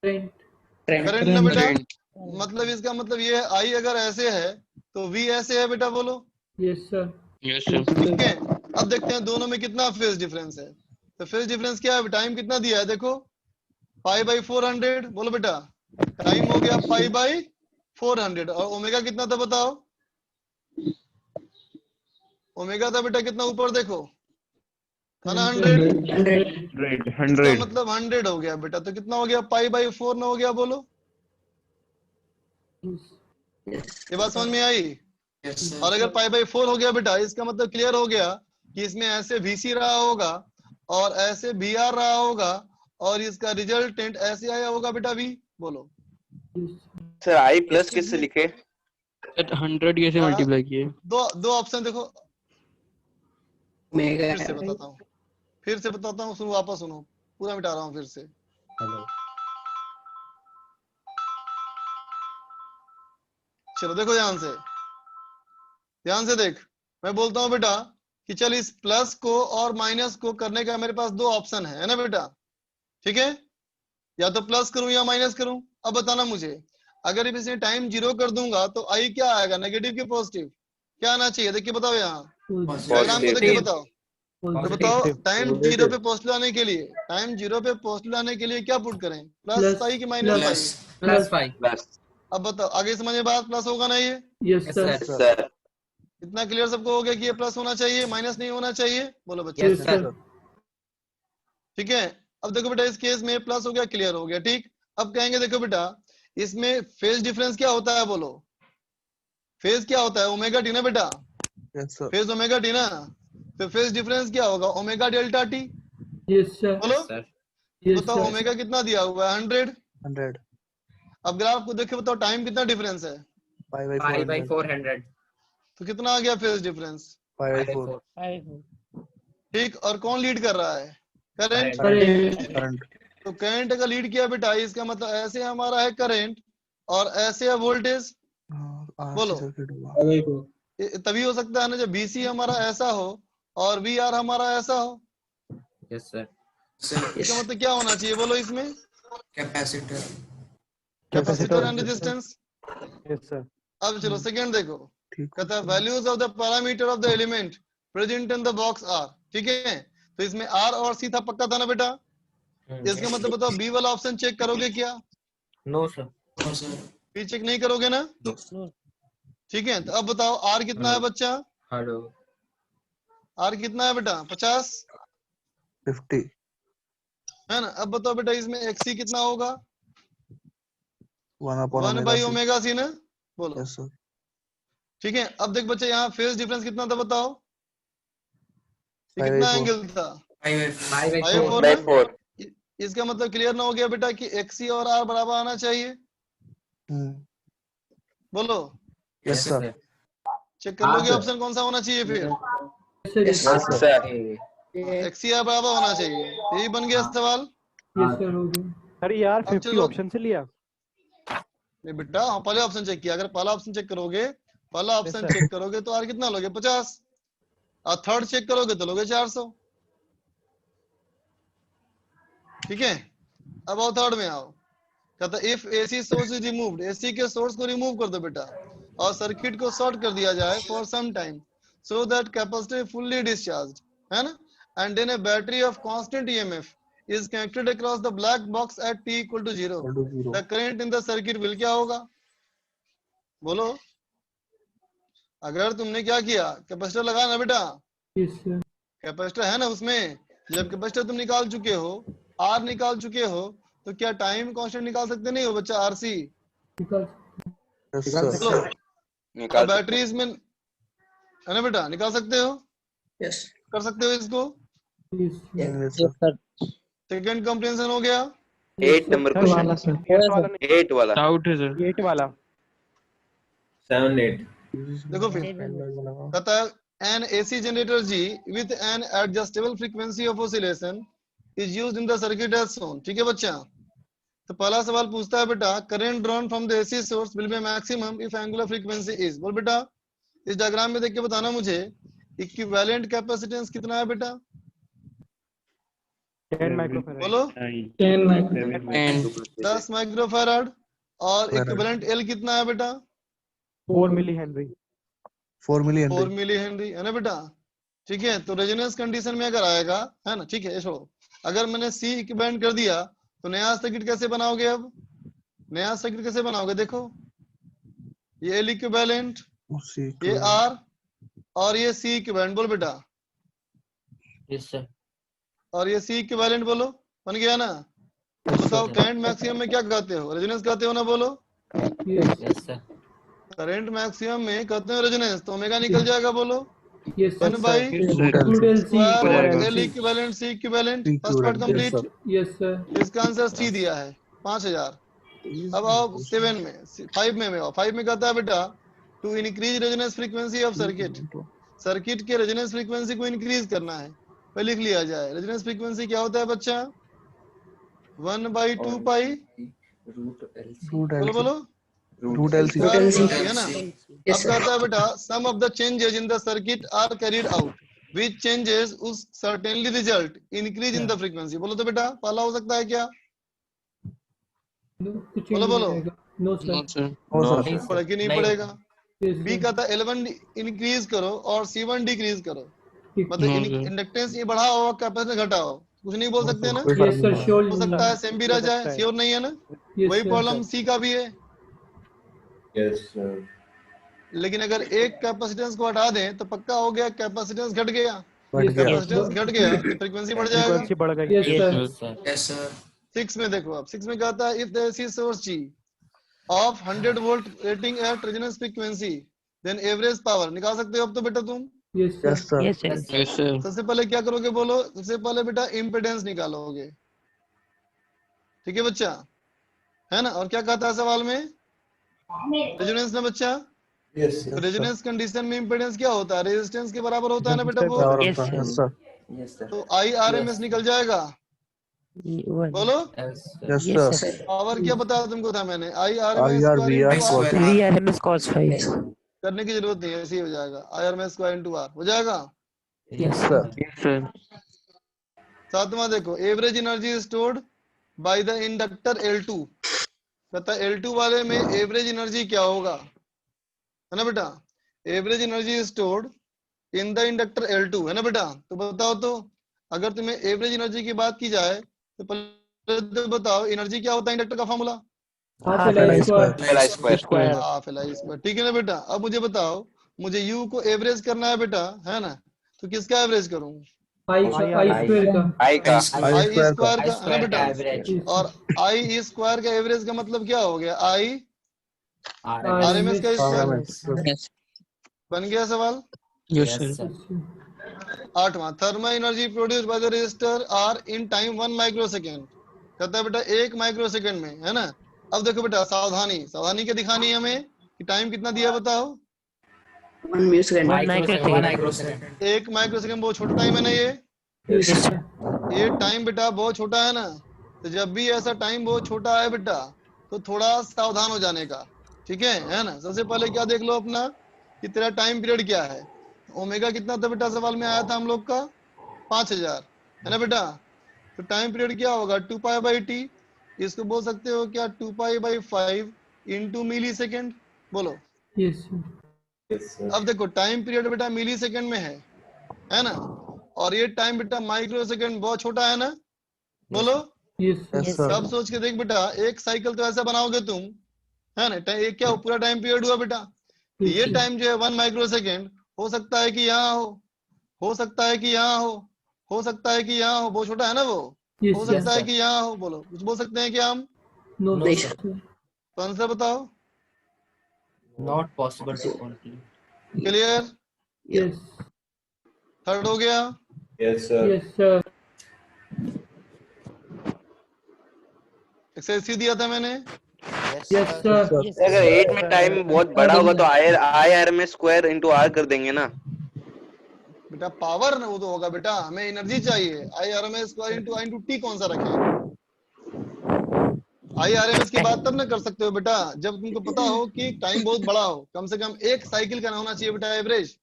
करंट ना Trend. बेटा। मतलब इसका मतलब ये है आई अगर ऐसे है तो वी ऐसे है बेटा, बोलो। Yes sir. Yes sir. ठीक है, अब देखते हैं दोनों में कितना फेज डिफरेंस है। तो फेज डिफरेंस क्या है, टाइम कितना दिया है देखो, 5/400, बोलो बेटा। टाइम हो गया 5/400 और ओमेगा कितना था बताओ, ओमेगा था बेटा कितना, ऊपर देखो है ना 100। इसका मतलब 100 हो गया बेटा, तो कितना हो गया, π/4 ना हो गया, बोलो। ये बात समझ में आई। Yes sir. और अगर π/4 हो गया बेटा, इसका मतलब क्लियर हो गया कि इसमें ऐसे VC रहा होगा और ऐसे VR रहा होगा और इसका रिजल्टेंट ऐसे आया होगा बेटा V, बोलो। सर आई प्लस किससे लिखे, 100 कैसे हाँ, मल्टीप्लाई किए? दो ऑप्शन देखो, Omega. फिर से बताता हूँ, सुनो वापस सुनो, पूरा मिटा रहा हूँ फिर से। चलो देखो ध्यान से देख, मैं बोलता हूँ बेटा कि चल इस प्लस को और माइनस को करने का मेरे पास दो ऑप्शन है ना बेटा, ठीक है, या तो प्लस करूं या माइनस करूं। अब बताना मुझे, अगर इसे टाइम 0 कर दूंगा तो आई क्या आएगा, नेगेटिव की पॉजिटिव, क्या आना चाहिए, देखिए बताओ यहाँ डायग्राम को देख के बताओ। तो बताओ टाइम 0 पे पॉजिटिव लाने के लिए, टाइम 0 पे पॉजिटिव लाने के लिए क्या पुट करें, प्लस पाई कि माइनस पाई, प्लस 5। अब बताओ आगे समझ में बात, प्लस होगा ना ये, यस सर इतना क्लियर सबको हो गया कि ये प्लस होना चाहिए, माइनस नहीं होना चाहिए, बोलो बच्चे। Yes sir. ठीक है, अब देखो बेटा इस केस में प्लस हो गया, क्लियर हो गया, ठीक। अब कहेंगे देखो बेटा इसमें फेज डिफरेंस क्या होता है, बोलो। फेज क्या होता है, ओमेगा टी ना बेटा, फेज ओमेगा टी ना, तो फेज डिफरेंस क्या होगा, omega delta T, yes sir. बोलो। बताओ ओमेगा कितना दिया हुआ है, 100। अब ग्राफ को देखे बताओ टाइम कितना डिफरेंस है, 5/400। तो कितना आ गया फेज डिफरेंस, 5/4। ठीक। और कौन लीड कर रहा है, करंट। करंट। तो करंट का लीड किया बेटा, इसका मतलब ऐसे हमारा है करंट और ऐसे है वोल्टेज, बोलो। तभी हो सकता है ना जब BC हमारा ऐसा हो और VR हमारा ऐसा हो, यस सर। इसका मतलब क्या होना चाहिए, बोलो इसमें, Capacitor. Capacitor and resistance. Yes sir. अब चलो सेकंड देखो, कहता है values of the parameter of the element present in the box are, ठीक है। तो इसमें R और C था, पक्का था ना बेटा, इसका मतलब बताओ B वाला ऑप्शन चेक करोगे क्या, no sir. No sir. B चेक नहीं करोगे ना, ठीक है। तो अब बताओ R कितना है बच्चा, हेलो। R कितना है बेटा, 50 है ना। अब बताओ बेटा इसमें XC कितना होगा, 1/ωc ना, बोलो। ठीक है, अब देख बच्चा यहाँ फेज डिफरेंस कितना था बताओ, ये कितना एंगल था, 5/4 ना? इसका मतलब क्लियर ना हो गया बेटा कि XC और R बराबर आना चाहिए, बोलो। Yes sir. चेक कर लोगे ऑप्शन कौन सा होना चाहिए फिर, XC R बराबर होना चाहिए, यही बन गया सवाल। सर यार अब 50 चलो ऑप्शन से लिया, नहीं बेटा, हाँ पहले ऑप्शन चेक किया, अगर पहला ऑप्शन चेक करोगे, पहला ऑप्शन चेक करोगे तो R कितना लोगे 50, और थर्ड चेक करोगे तो लोगे 400, ठीक है। अब आओ थर्ड में आओ, कहता if AC source is removed, AC के सोर्स को रिमूव कर दो बेटा और सर्किट को शॉर्ट कर दिया जाए for some time so that capacitor fully discharged, है ना, and then a battery of constant EMF is connected across the black box at t equal to 0, the current in the circuit will क्या होगा, बोलो। अगर तुमने क्या किया, capacitor लगा ना बेटा, कैपेसिटर है ना उसमें, जब कैपेसिटर तुम निकाल चुके हो, R निकाल चुके हो, तो क्या टाइम कांस्टेंट निकाल सकते नहीं हो बच्चा, RC, निकाल बैटरी इसमें है ना बेटा, निकाल सकते हो, Yes. कर सकते हो इसको। सेकंड कंप्रेंशन हो गया, 8 नंबर क्वेश्चन, 8 वाला डाउट है सर, 8 वाला 7 8। देखो फिर कहता है an AC generator G with an adjustable frequency of oscillation is used in the circuit as shown, ठीक है बच्चा। तो पहला सवाल पूछता है बेटा current drawn from the AC source will be maximum if angular frequency is, बोल बेटा इस डायग्राम में देख के बताना मुझे इक्विवेलेंट कैपेसिटेंस कितना है बेटा, 10 माइक्रोफैराड। बोलो 10 माइक्रो 10 माइक्रोफैराड। और इक्विवेलेंट एल कितना है बेटा? 4 मिली हेनरी। 4 मिली हेनरी है ना बेटा। ठीक है, तो रेजोनेंस कंडीशन में अगर आएगा, है ना, ठीक है, ये छोड़ो। अगर मैंने सी इक्विवेलेंट कर दिया तो नया सर्किट कैसे बनाओगे? अब नया सर्किट कैसे बनाओगे? देखो, ये एल इक्विवेलेंट, ये आर, और ये सी इक्विवेलेंट। बोल बेटा। Yes sir. और ये सी इक्विवेलेंट बोलो, बन गया ना? तो बताओ करंट मैक्सिमम में क्या कहते हो? रेजोनेंस कहते हो ना? बोलो। Yes sir. करंट मैक्सिमम में कहते हो रेजोनेंस, तो ओमेगा निकल जाएगा। बोलो yes 1 by square L equivalent C equivalent. First part complete. Yes sir. इसका आंसर सी दिया है 5000। अब आओ 7 में, 5 में आओ। 5 में कहता है बेटा to increase resonance frequency of circuit. Circuit के रेजोनेंस फ्रीक्वेंसी को इंक्रीज करना है। पहले लिख लिया जाए। रेजोनेंस फ्रीक्वेंसी क्या होता है बच्चा? 1/2 पाई बोलो बोलो स्क्वायर है ना। अब कहता है बेटा sum of the changes in the circuit are carried out which changes us certainly result increase in the frequency. बोलो तो बेटा पहला हो सकता है क्या? बोलो बोलो। No sir. पड़ेगा कि नहीं पड़ेगा? बी कहता है L1 इंक्रीज करो और C1 डिक्रीज करो। मतलब इंडक्टेंस ये बढ़ाओ कैपेसिटेंस घटाओ, कुछ नहीं बोल सकते ना? Yes sir sure. हो सकता है सेम भी रह जाए, श्योर नहीं है ना? वही प्रॉब्लम सी का भी है। Yes sir. लेकिन अगर एक कैपेसिटेंस को हटा दें तो पक्का हो गया कैपेसिटेंस घट गया। कैपेसिटेंस घट गया तो फ्रीक्वेंसी बढ़ जाएगा। फ्रीक्वेंसी बढ़ गई। Yes sir. 6 में देखो, अब 6 में कहता है if the AC source G of 100 volt rating at resonance frequency then average power निकाल सकते हो अब तो बेटा तुम? Yes sir. सबसे पहले क्या करोगे? बोलो। सबसे पहले बेटा इम्पीडेंस निकालोगे। ठीक है बच्चा, है ना? और क्या कहता है सवाल में? रेजोनेंस ना बच्चा। रेजोनेंस कंडीशन में इम्पीडेंस क्या होता है? रेजिस्टेंस के बराबर होता है ना बेटा वो? तो IRMS निकल जाएगा। बोलो। पावर क्या बताया तुमको था मैंने? IRMS cos phi करने की जरूरत नहीं है, ऐसे ही हो जाएगा। IRMS स्क्वायर इनटू R हो जाएगा। yes sir 7वां देखो average energy stored by the inductor L2। कहता है L2 वाले में एवरेज एनर्जी क्या होगा? है ना बेटा? Average energy stored in the inductor L2 है ना बेटा? तो बताओ तो अगर तुम्हें एवरेज एनर्जी की बात की जाए तो पहले तो बताओ एनर्जी क्या होता है इंडक्टर का formula? Half L square. Half L I square. ठीक है ना बेटा? अब मुझे बताओ, मुझे U को एवरेज करना है बेटा, है ना? तो किसका एवरेज करूं? आई स्क्वायर का। आई स्क्वायर का है ना बेटा? और आई स्क्वायर का एवरेज का मतलब क्या हो गया? आई RMS का स्क्वायर। बन गया सवाल। Yes sir. 8वां thermal energy produced by the resistor R in time 1 microsecond. कहता है बेटा 1 माइक्रोसेकंड में, है ना? अब देखो बेटा सावधानी, सावधानी क्या दिखानी है हमें कि टाइम कितना दिया बताओ? 1 माइक्रोसेकंड। 1 माइक्रोसेकंड बहुत छोटा टाइम है ना ये टाइम बेटा बहुत छोटा है ना? तो जब भी ऐसा टाइम बहुत छोटा है बेटा तो थोड़ा सावधान हो जाने का। ठीक है ना? सबसे पहले क्या देख लो अपना कि तेरा टाइम पीरियड क्या है। ओमेगा कितना था बेटा? सवाल में आया था हम लोग का 5000 है ना बेटा? तो टाइम पीरियड क्या होगा? 2 पाई बाई टी। इसको बोल सकते हो क्या 2 pi by 5 into millisecond. बोलो। यस अब देखो टाइम पीरियड बेटा मिली सेकेंड में है ना? और ये टाइम बेटा माइक्रो सेकेंड बहुत छोटा है ना? बोलो। यस सब सोच के देख बेटा, एक साइकिल तो ऐसा बनाओगे तुम, है ना? एक क्या पूरा टाइम पीरियड हुआ बेटा? ये टाइम जो है 1 माइक्रो सेकेंड हो सकता है कि यहाँ हो सकता है कि यहाँ हो सकता है कि यहाँ हो। बहुत छोटा है ना वो? हो सकता है कि यहाँ हो। बोलो, कुछ बोल सकते हैं क्या हम? तो आंसर बताओ। Not possible to complete. Clear? Yes. Third हो गया। Yes sir. Yes sir. Exercise दिया था मैंने। Yes sir. अगर 8 में टाइम बहुत बड़ा होगा तो IRMS स्क्वायर इंटू R कर देंगे ना बेटा? पावर ना वो तो होगा बेटा, हमें एनर्जी चाहिए। IRMS स्क्वायर इंटू टी कौन सा रखें? IRMS की बात तब ना कर सकते हो बेटा जब तुमको पता हो कि टाइम बहुत बड़ा हो। कम से कम एक साइकिल का ना होना चाहिए बेटा एवरेज।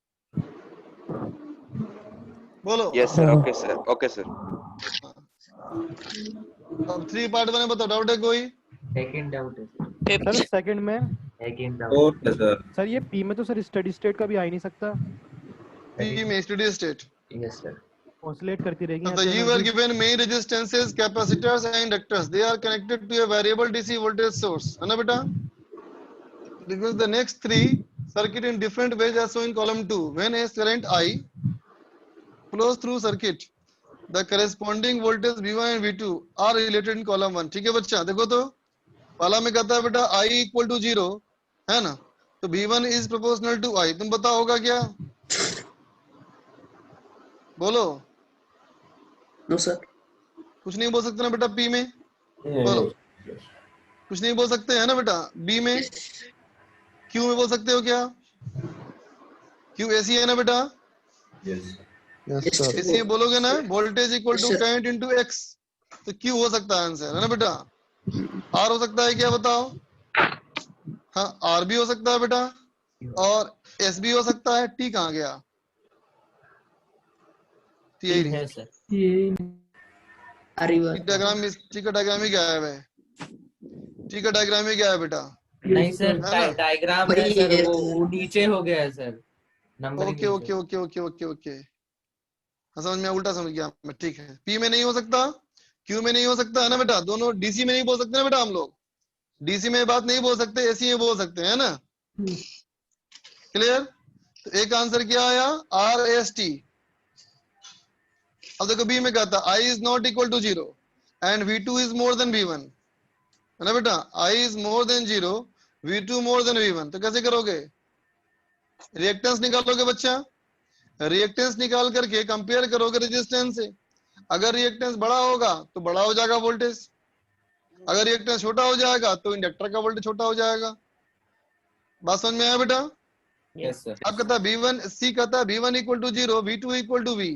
बोलो। Yes sir. Okay sir. Okay sir. अब 3 पार्ट 1 में बताओ, डाउट है कोई? सेकंड डाउट है सर सेकंड में सेकंड डाउट फोर्थ है सर। सर ये पी में तो सर स्टडी स्टेट का भी आ ही नहीं सकता। पी में steady state yes sir oscillate करती रहेगी So you were given main resistances, capacitors and inductors. They are connected to a variable DC voltage source. है ना बेटा? Because the next 3 circuit in different ways as shown in column 2. When a current I flows through circuit, the corresponding voltage V1 and V2 are related in column 1. ठीक है बच्चा, देखो तो पहला में कहता है बेटा I equal to 0, है ना? तो V1 is proportional to I. तुम बताओ होगा क्या? बोलो। No sir. कुछ नहीं बोल सकते ना बेटा पी में? बोलो। कुछ नहीं बोल सकते है ना बेटा? बी में? क्यू में बोल सकते हो क्या? क्यू एसी है ना बेटा? एसी में बोलोगे ना voltage equal to current into X, तो क्यू हो सकता है आंसर, है ना बेटा? आर हो सकता है क्या बताओ? हाँ आर भी हो सकता है बेटा, और एस भी हो सकता है। टी कहाँ गया? टी है सर। डायग्राम टी का डायग्राम ही क्या है? टी का डायग्राम ही क्या है बेटा? नहीं सर डायग्राम है सर, वो नीचे हो गया है sir number. Okay okay okay okay okay okay हाँ समझ में, उल्टा समझ गया मैं। ठीक है, पी में नहीं हो सकता, क्यू में नहीं हो सकता, है ना बेटा? दोनों डीसी में नहीं बोल सकते ना बेटा, हम लोग डीसी में बात नहीं बोल सकते, एसी में बोल सकते हैं ना। क्लियर? तो एक आंसर क्या आया? R S T. अब देखो बी में कहता I is not equal to 0 and V2 is more than V1, है ना बेटा? I is more than 0, V2 more than V1, तो कैसे करोगे? रिएक्टेंस निकालोगे बच्चा, रिएक्टेंस निकाल करके कंपेयर करोगे रेजिस्टेंस से। अगर रिएक्टेंस बड़ा होगा तो बड़ा हो जाएगा वोल्टेज, अगर रिएक्टेंस छोटा हो जाएगा तो इंडक्टर का वोल्टेज छोटा हो जाएगा। बात समझ में आया बेटा? Yes sir. अब कहता है V1 सी कहता है V1 equal to 0, V2 equal to V।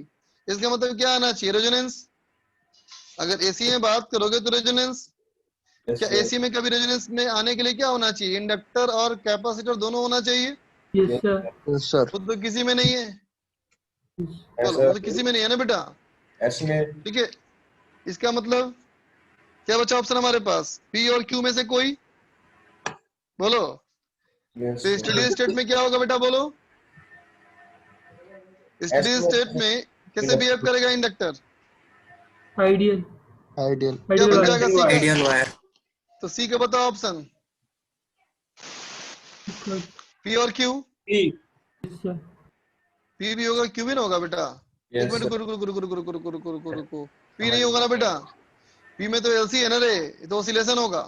इसका मतलब क्या आना चाहिए? रेजोनेंस। अगर एसी में बात करोगे तो रेजोनेंस। क्या एसी में कभी रेजोनेंस में आने के लिए क्या होना चाहिए? इंडक्टर और कैपेसिटर दोनों होना चाहिए। Yes sir. वो तो किसी में नहीं है, बोलो वो तो किसी में नहीं है ना बेटा? ठीक है, इसका मतलब क्या बचा ऑप्शन हमारे पास? पी और क्यू में से कोई बोलो। तो स्टडी स्टेट में क्या होगा बेटा बोलो? स्टडी स्टेट में कैसे बिहेव करेगा इंडक्टर? आइडियल क्या बन जाएगा? सी आइडियल वायर। तो सी का बताओ ऑप्शन। पी और क्यू? पी भी होगा, क्यू भी ना होगा बेटा? एक मिनट रुको। पी नहीं होगा ना बेटा? पी में तो एलसी है ना रे, ये तो ऑसिलेशन होगा।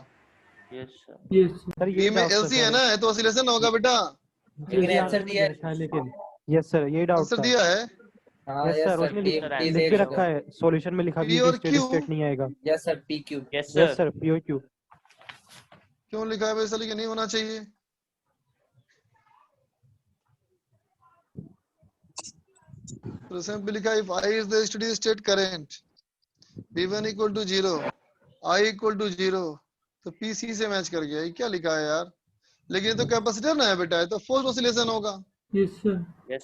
पी में एलसी है ना, ये तो ऑसिलेशन होगा बेटा। लेकिन आंसर दिया है। लेकिन यस सर यही डाउट आंसर दिया है। यस सर, उसने लिख के रखा है, सॉल्यूशन में लिखा भी है कि स्टेडी स्टेट नहीं आएगा। Yes sir P Q. Yes sir P और क्यू। क्यों लिखा है वैसा? लिखा नहीं होना चाहिए। तो सिंपल लिखा है, if I is the steady state current, V1 equal to 0, I equal to 0, तो PC से मैच कर गया। ये क्या लिखा है यार? लेकिन ये तो कैपेसिटर ना है बेटा, ये तो फोर्स्ड ऑसिलेशन होगा। Yes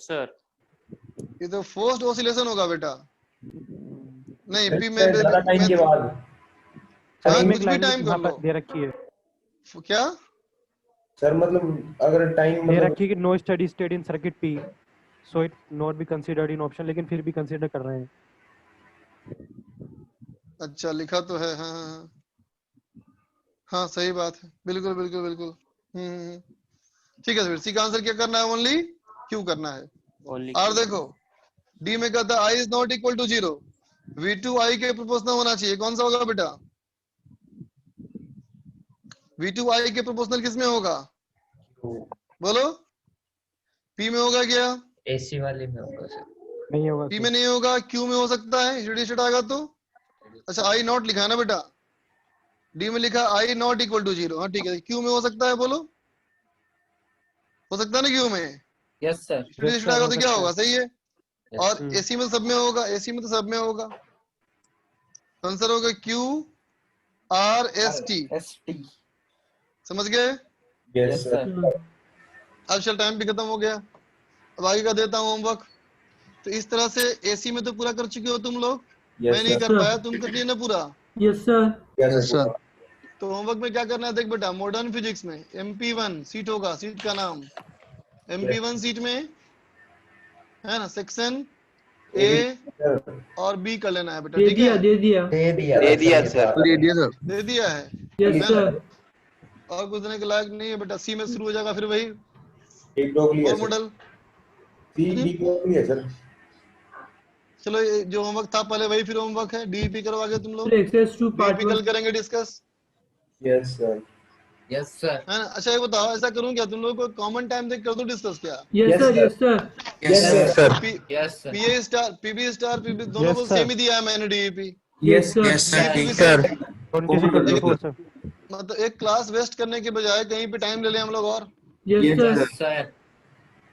sir. ये तो फोर्स्ड ऑसिलेशन होगा बेटा। नहीं पी में टाइम के बाद कुछ भी टाइम कर लो। दे रखी है क्या सर? मतलब अगर टाइम दे रखी है कि no study state in circuit P, so it not be considered in option, लेकिन फिर भी कंसीडर कर रहे हैं। अच्छा लिखा तो है। हाँ सही बात है, बिल्कुल बिल्कुल बिल्कुल। ठीक है, फिर सी का आंसर क्या करना है? ओनली क्यू करना है। और देखो डी में कहता है I is not equal to 0, V2 I के प्रोपोर्शनल होना चाहिए। कौन सा होगा बेटा? V2 I के प्रोपोर्शनल किस में होगा बोलो? पी में होगा क्या? एसी वाले में होगा सर। नहीं होगा। पी में नहीं होगा, क्यू में हो सकता है, स्टेडी स्टेट आएगा तो। अच्छा आई नॉट लिखा है ना बेटा? डी में लिखा आई नॉट इक्वल टू 0। हाँ ठीक है, क्यू में हो सकता है, बोलो हो सकता है ना क्यू में? Yes sir. स्टेडी स्टेट आएगा तो क्या होगा? सही है। और एसी में सब में होगा, एसी में तो सब में होगा। आंसर होगा क्यू आर एस टी। समझ गए? Yes sir. अब चल टाइम भी खत्म हो गया, अब आगे का देता हूँ होमवर्क। तो इस तरह से एसी में तो पूरा कर चुके हो तुम लोग, मैं नहीं कर पाया, तुम कर दिए ना पूरा। Yes sir. Yes sir. तो होमवर्क में क्या करना है देख बेटा, मॉडर्न फिजिक्स में MP1 सीट होगा, सीट का नाम MP1 सीट में है ना, सेक्शन ए और बी कर लेना है बेटा, दे ठीक दिया है? दे दिया दे दिया सर। दे दिया है, यस है ना? सर। और कुछ देने के लायक नहीं है बेटा, सी में शुरू हो जाएगा फिर वही एक डॉग लिया और sir. Model. C D dog लिया सर। चलो ये जो होमवर्क था पहले वही फिर होमवर्क है, डीईपी करवाओगे तुम लोग? सर एक्सरसाइज 2 पार्ट डीईपी कल 1। करेंगे discuss, yes sir. Yes sir. है ना? अच्छा ये बताओ, ऐसा करूं क्या, तुम लोग को कॉमन टाइम देख कर दूं डिस्कस क्या? Yes sir yes sir. Yes sir. Yes sir. PA star PB star PB दोनों को सेम ही दिया है मैंने DEP. Yes sir. Yes sir ठीक है। 24 सर। मतलब एक क्लास वेस्ट करने के बजाय कहीं पे टाइम ले लें हम लोग और। Yes sir. सर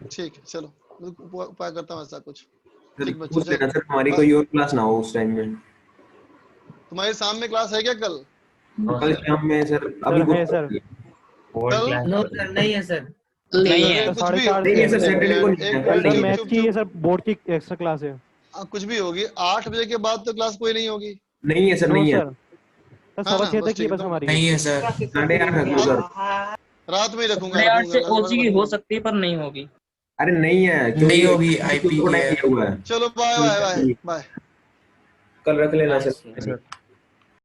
ठीक है चलो, उपाय करता हूँ ऐसा कुछ। सर ठीक बच्चों, पूछ लेना चलो। सर, हमारी कोई और क्लास ना हो उस टाइम में। तुम्हारी शाम में क्लास है क्या कल? कल शाम में सर अभी सर है सर। कल नो सर नहीं है सर। नहीं है। कुछ भी 4:30 नहीं है सर, सैटरडे को नहीं है। कल सर नहीं है। मैथ की है सर, बोर्ड की एक्स्ट्रा क्लास है। कुछ भी होगी, 8 बजे के बाद तो क्लास कोई नहीं होगी। नहीं है सर, नो नहीं है। सर, सर 6:30 तक की है बस हमारी। नहीं है सर। 8:30 रख लो सर। रात में ही रखूंगा। 8 से ओसी की हो सकती है पर नहीं होगी। अरे नहीं है, नहीं होगी, IP की है। हुआ है। चलो बाय बाय बाय बाय। कल रख लेना सर।